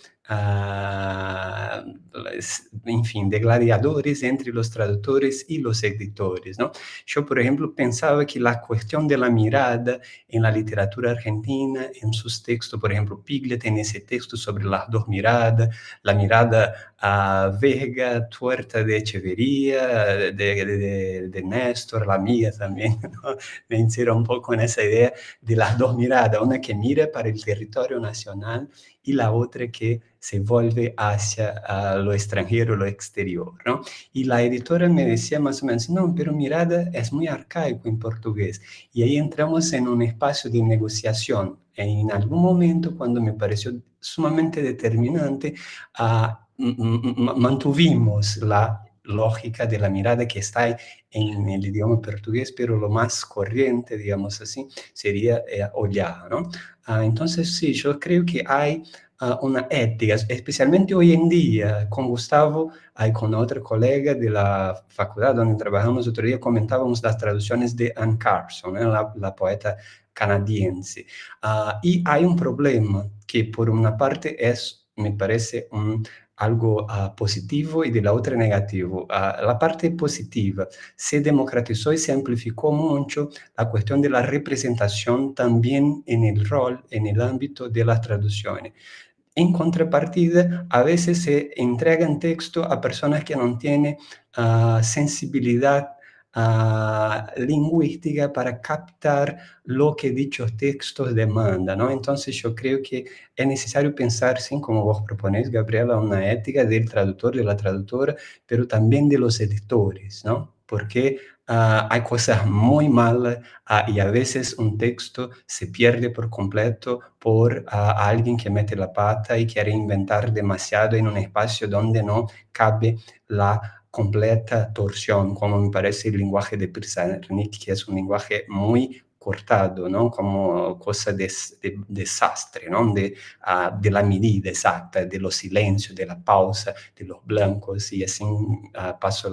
en fin, de gladiadores entre los traductores y los editores, ¿no? Yo, por ejemplo, pensaba que la cuestión de la mirada en la literatura argentina, en sus textos, por ejemplo, Piglia tiene ese texto sobre las dos miradas, la mirada Vega, Tuerta de Echeverría, de Néstor, la mía también, ¿no? Me insero un poco en esa idea de las dos miradas, una que mira para el territorio nacional y la otra que se vuelve hacia lo extranjero, lo exterior, ¿no? Y la editora me decía más o menos, no, pero mirada es muy arcaico en portugués. Y ahí entramos en un espacio de negociación. En algún momento, cuando me pareció sumamente determinante, mantuvimos la lógica de la mirada que está en el idioma portugués, pero lo más corriente, digamos así, sería olhar, ¿no? Entonces, sí, yo creo que hay una ética, especialmente hoy en día. Con Gustavo y con otra colega de la facultad donde trabajamos otro día, comentábamos las traducciones de Anne Carson, la poeta canadiense. Y hay un problema que por una parte es, me parece, algo positivo y de la otra negativo. La parte positiva, se democratizó y se amplificó mucho la cuestión de la representación también en el rol, en el ámbito de las traducciones. En contrapartida, a veces se entregan texto a personas que no tienen sensibilidad lingüística para captar lo que dichos textos demandan, ¿no? Entonces yo creo que es necesario pensar, sí, como vos proponéis, Gabriela, una ética del traductor, de la traductora, pero también de los editores, ¿no? Porque hay cosas muy malas y a veces un texto se pierde por completo por alguien que mete la pata y quiere inventar demasiado en un espacio donde no cabe la completa torsión, como me parece el lenguaje de Pizarnik, que es un lenguaje muy cortado, ¿no? Como cosa de desastre, ¿no? De la medida exacta, de los silencios, de la pausa, de los blancos, y así paso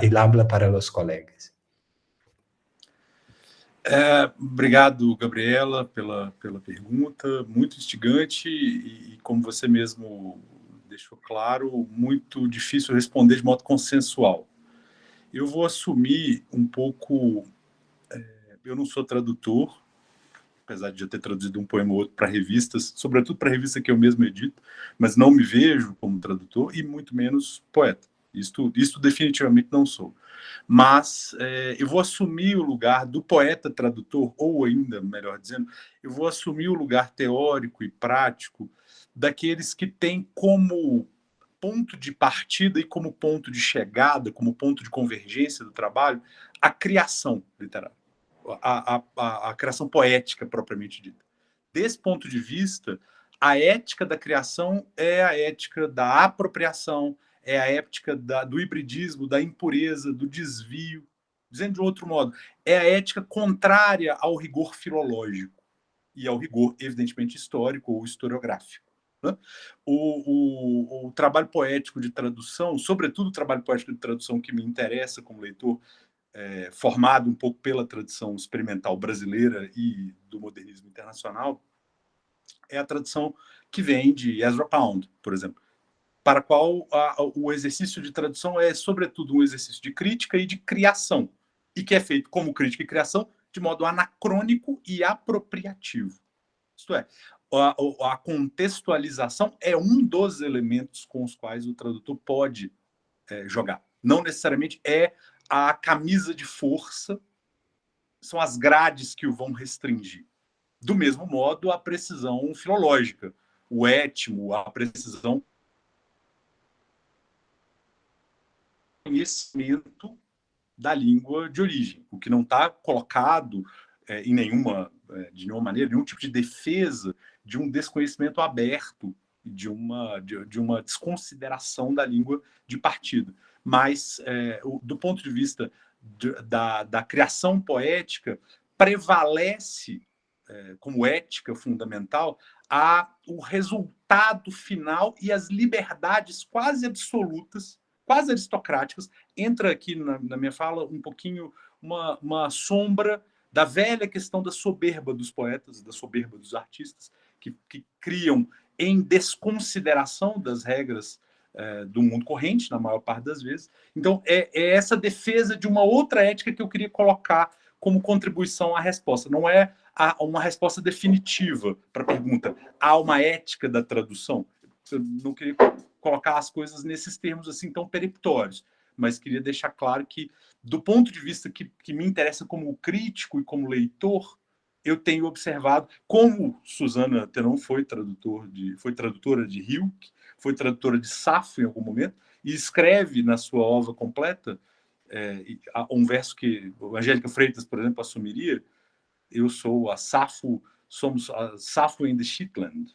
el habla para os colegas. Obrigado, Gabriela, pela pergunta, muito instigante e como você mesmo deixou claro, muito difícil responder de modo consensual. Eu vou assumir um pouco... eu não sou tradutor, apesar de já ter traduzido um poema ou outro para revistas, sobretudo para revista que eu mesmo edito, mas não me vejo como tradutor e muito menos poeta. Isso definitivamente não sou. Mas eu vou assumir o lugar do poeta tradutor, ou ainda, melhor dizendo, eu vou assumir o lugar teórico e prático daqueles que têm como ponto de partida e como ponto de chegada, como ponto de convergência do trabalho, a criação literária, a criação poética propriamente dita. Desse ponto de vista, a ética da criação é a ética da apropriação, é a ética do hibridismo, da impureza, do desvio. Dizendo de outro modo, é a ética contrária ao rigor filológico e ao rigor, evidentemente, histórico ou historiográfico. Né? O trabalho poético de tradução, sobretudo o trabalho poético de tradução que me interessa como leitor, formado um pouco pela tradição experimental brasileira e do modernismo internacional, é a tradução que vem de Ezra Pound, por exemplo, para a qual o exercício de tradução é, sobretudo, um exercício de crítica e de criação, e que é feito como crítica e criação de modo anacrônico e apropriativo. Isto é, a contextualização é um dos elementos com os quais o tradutor pode jogar. Não necessariamente é a camisa de força, são as grades que o vão restringir. Do mesmo modo, a precisão filológica, o étimo, a precisão conhecimento da língua de origem, o que não está colocado de nenhuma maneira, nenhum tipo de defesa de um desconhecimento aberto, de uma desconsideração da língua de partida. Mas, do ponto de vista da criação poética, prevalece, como ética fundamental, o resultado final e as liberdades quase absolutas, quase aristocráticas. Entra aqui na minha fala um pouquinho uma sombra da velha questão da soberba dos poetas, da soberba dos artistas, que criam em desconsideração das regras do mundo corrente, na maior parte das vezes. Então, é essa defesa de uma outra ética que eu queria colocar como contribuição à resposta. Não é uma resposta definitiva para a pergunta, há uma ética da tradução? Eu não queria colocar as coisas nesses termos assim tão peremptórios, mas queria deixar claro que, do ponto de vista que me interessa como crítico e como leitor, eu tenho observado como Susana Theron foi tradutora de Hilke, foi tradutora de Safo em algum momento, e escreve na sua obra completa um verso que a Angélica Freitas, por exemplo, assumiria: eu sou a Safo, somos a Safo in the Shitland,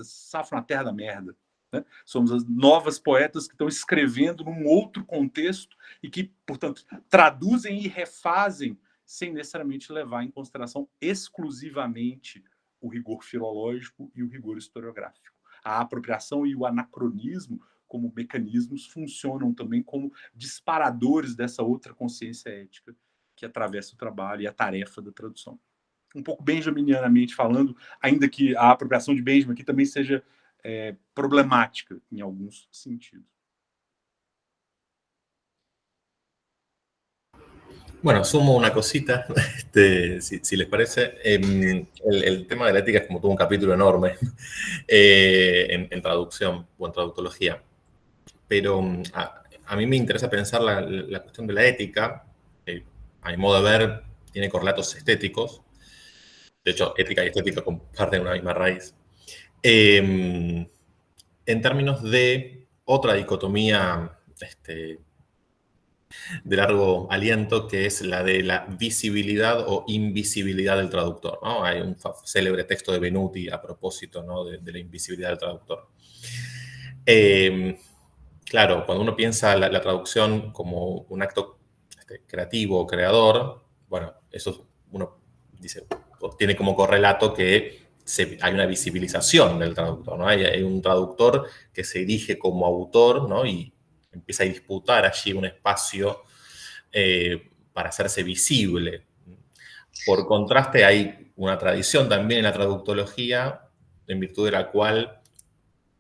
Safo na terra da merda. Né? Somos as novas poetas que estão escrevendo num outro contexto e que, portanto, traduzem e refazem sem necessariamente levar em consideração exclusivamente o rigor filológico e o rigor historiográfico. A apropriação e o anacronismo, como mecanismos, funcionam também como disparadores dessa outra consciência ética que atravessa o trabalho e a tarefa da tradução. Um pouco benjaminianamente falando, ainda que a apropriação de Benjamin aqui também seja problemática en algunos sentidos. Bueno, sumo una cosita, si les parece. El tema de la ética es como todo un capítulo enorme en traducción o en traductología. Pero a mí me interesa pensar la cuestión de la ética, que a mi modo de ver tiene correlatos estéticos. De hecho, ética y estética comparten una misma raíz. En términos de otra dicotomía de largo aliento, que es la de la visibilidad o invisibilidad del traductor, ¿no? Hay un célebre texto de Benuti a propósito, ¿no?, de la invisibilidad del traductor. Claro, cuando uno piensa la traducción como un acto creativo o creador, bueno, eso uno dice, tiene como correlato que hay una visibilización del traductor, ¿no? Hay un traductor que se erige como autor, ¿no?, y empieza a disputar allí un espacio para hacerse visible. Por contraste, hay una tradición también en la traductología, en virtud de la cual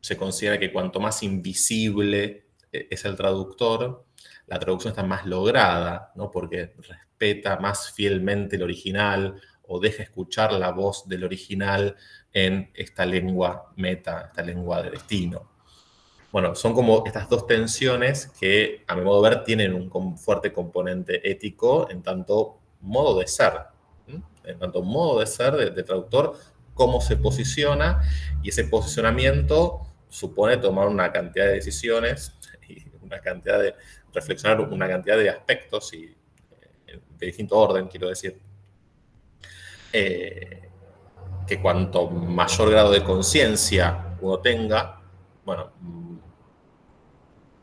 se considera que cuanto más invisible es el traductor, la traducción está más lograda, ¿no?, porque respeta más fielmente el original o deja escuchar la voz del original en esta lengua meta, esta lengua de destino. Bueno, son como estas dos tensiones que, a mi modo de ver, tienen un fuerte componente ético en tanto modo de ser, ¿sí? En tanto modo de ser de traductor, cómo se posiciona, y ese posicionamiento supone tomar una cantidad de decisiones y una cantidad de reflexionar una cantidad de aspectos y de distinto orden, quiero decir, que cuanto mayor grado de conciencia uno tenga, bueno,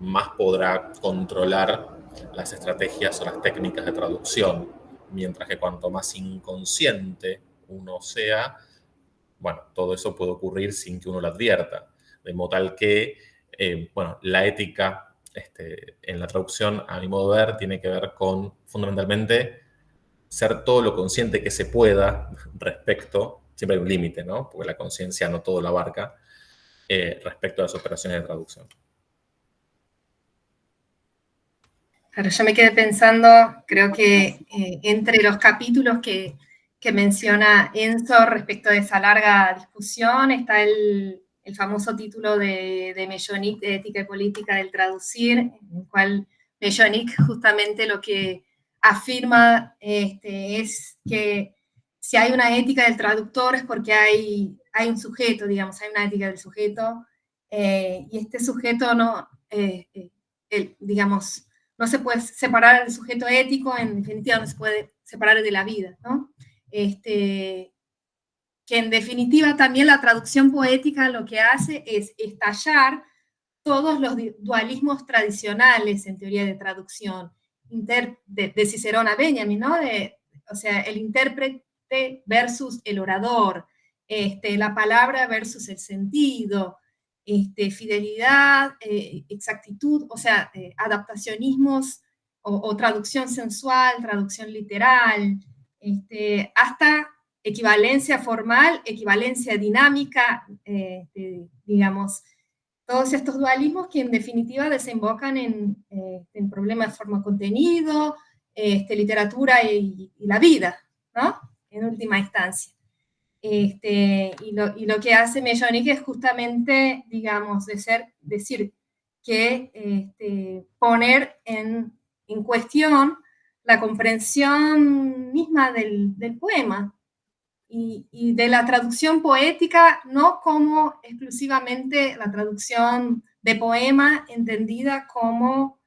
más podrá controlar las estrategias o las técnicas de traducción, mientras que cuanto más inconsciente uno sea, bueno, todo eso puede ocurrir sin que uno lo advierta, de modo tal que, bueno, la ética en la traducción, a mi modo de ver, tiene que ver con, fundamentalmente, ser todo lo consciente que se pueda respecto, siempre hay un límite, ¿no?, porque la conciencia no todo lo abarca, respecto a las operaciones de traducción. Claro, yo me quedé pensando, creo que entre los capítulos que menciona Enzo respecto de esa larga discusión está el famoso título de Mellonick, de Ética y Política del Traducir, en el cual Mellonick justamente lo que afirma es que si hay una ética del traductor es porque hay un sujeto, digamos, hay una ética del sujeto, y este sujeto no, digamos, no se puede separar del sujeto ético, en definitiva no se puede separar de la vida, ¿no? Que en definitiva también la traducción poética lo que hace es estallar todos los dualismos tradicionales en teoría de traducción, de Cicerón a Benjamin, ¿no? O sea, el intérprete versus el orador, la palabra versus el sentido, fidelidad, exactitud, o sea, adaptacionismos o traducción sensual, traducción literal, hasta equivalencia formal, equivalencia dinámica, digamos, todos estos dualismos que en definitiva desembocan en problemas de forma-contenido, literatura y la vida, ¿no?, en última instancia. Y lo que hace Mellonick es justamente, digamos, decir que poner en cuestión la comprensión misma del poema y de la traducción poética, no como exclusivamente la traducción de poema entendida como,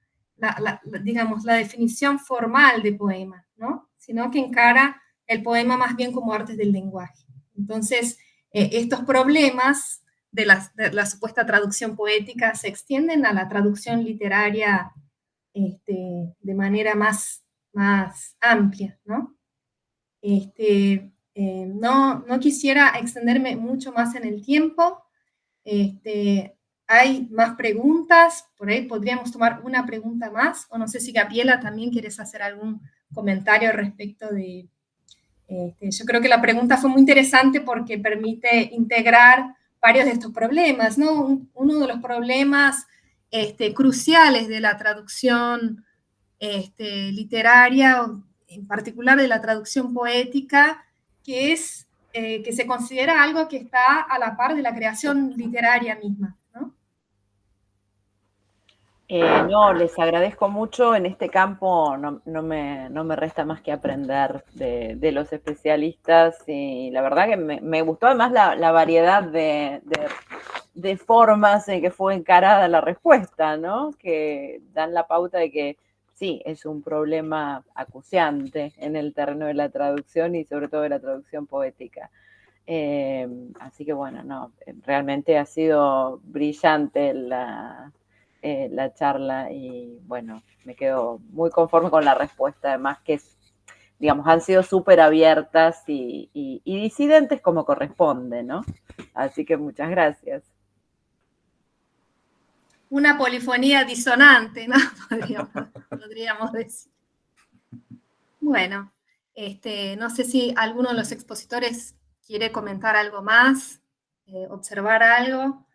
digamos, la definición formal de poema, ¿no?, sino que encara el poema más bien como artes del lenguaje. Entonces, estos problemas de la supuesta traducción poética se extienden a la traducción literaria de manera más amplia, ¿no? No quisiera extenderme mucho más en el tiempo. Hay más preguntas, por ahí podríamos tomar una pregunta más, o no sé si Gabriela también quieres hacer algún comentario respecto de... yo creo que la pregunta fue muy interesante porque permite integrar varios de estos problemas, ¿no? Uno de los problemas cruciales de la traducción literaria, en particular de la traducción poética, que es que se considera algo que está a la par de la creación literaria misma, ¿no? No, les agradezco mucho. En este campo no me resta más que aprender de los especialistas, y la verdad que me gustó además la variedad de formas en que fue encarada la respuesta, ¿no? Que dan la pauta de que sí, es un problema acuciante en el terreno de la traducción y sobre todo de la traducción poética. Así que bueno, no, realmente ha sido brillante la charla, y bueno, me quedo muy conforme con la respuesta, además que, digamos, han sido súper abiertas y disidentes como corresponde, ¿no? Así que muchas gracias. Una polifonía disonante, ¿no? Podríamos decir. Bueno, no sé si alguno de los expositores quiere comentar algo más, observar algo.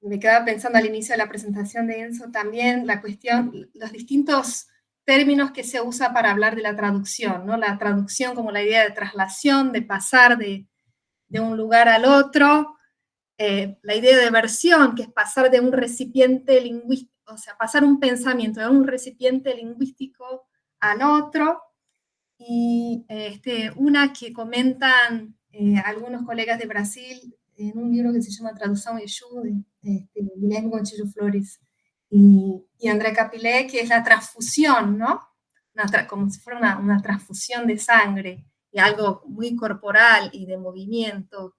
Me quedaba pensando al inicio de la presentación de Enzo también la cuestión, los distintos términos que se usa para hablar de la traducción, ¿no? La traducción como la idea de traslación, de pasar de un lugar al otro, la idea de versión, que es pasar de un recipiente lingüístico, o sea, pasar un pensamiento de un recipiente lingüístico al otro, y una que comentan algunos colegas de Brasil en un libro que se llama Tradução Exu, de Guilherme Gontijo Flores y André Capilé, que es la transfusión, ¿no? Como si fuera una transfusión de sangre, y algo muy corporal y de movimiento,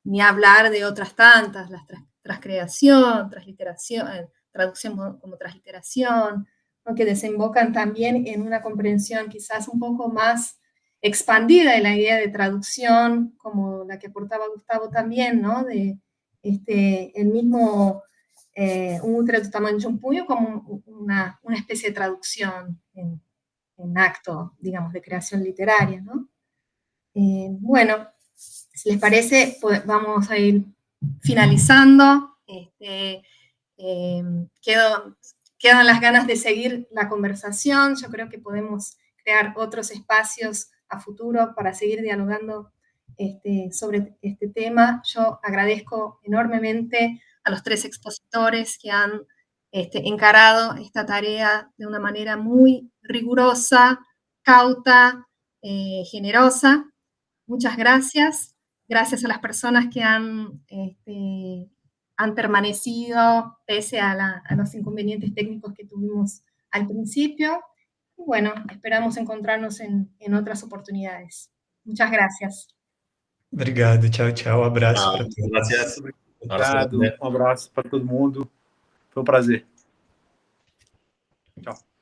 ni hablar de otras tantas, la transcreación, transliteración, traducción como transliteración, ¿no? Que desembocan también en una comprensión quizás un poco más expandida de la idea de traducción, como la que aportaba Gustavo también, ¿no? De el mismo un traductament de un puño como una especie de traducción en acto, digamos, de creación literaria, ¿no? Bueno, si les parece, pues vamos a ir finalizando. Quedan las ganas de seguir la conversación. Yo creo que podemos crear otros espacios a futuro para seguir dialogando sobre este tema. Yo agradezco enormemente a los 3 expositores que han encarado esta tarea de una manera muy rigurosa, cauta, generosa. Muchas gracias. Gracias a las personas que han permanecido pese a los inconvenientes técnicos que tuvimos al principio. Y bueno, esperamos encontrarnos en otras oportunidades. Muchas gracias. Obrigado, tchau, tchau, abraço para todos. Gracias. Obrigado, um abraço para todo mundo. Foi um prazer. Tchau.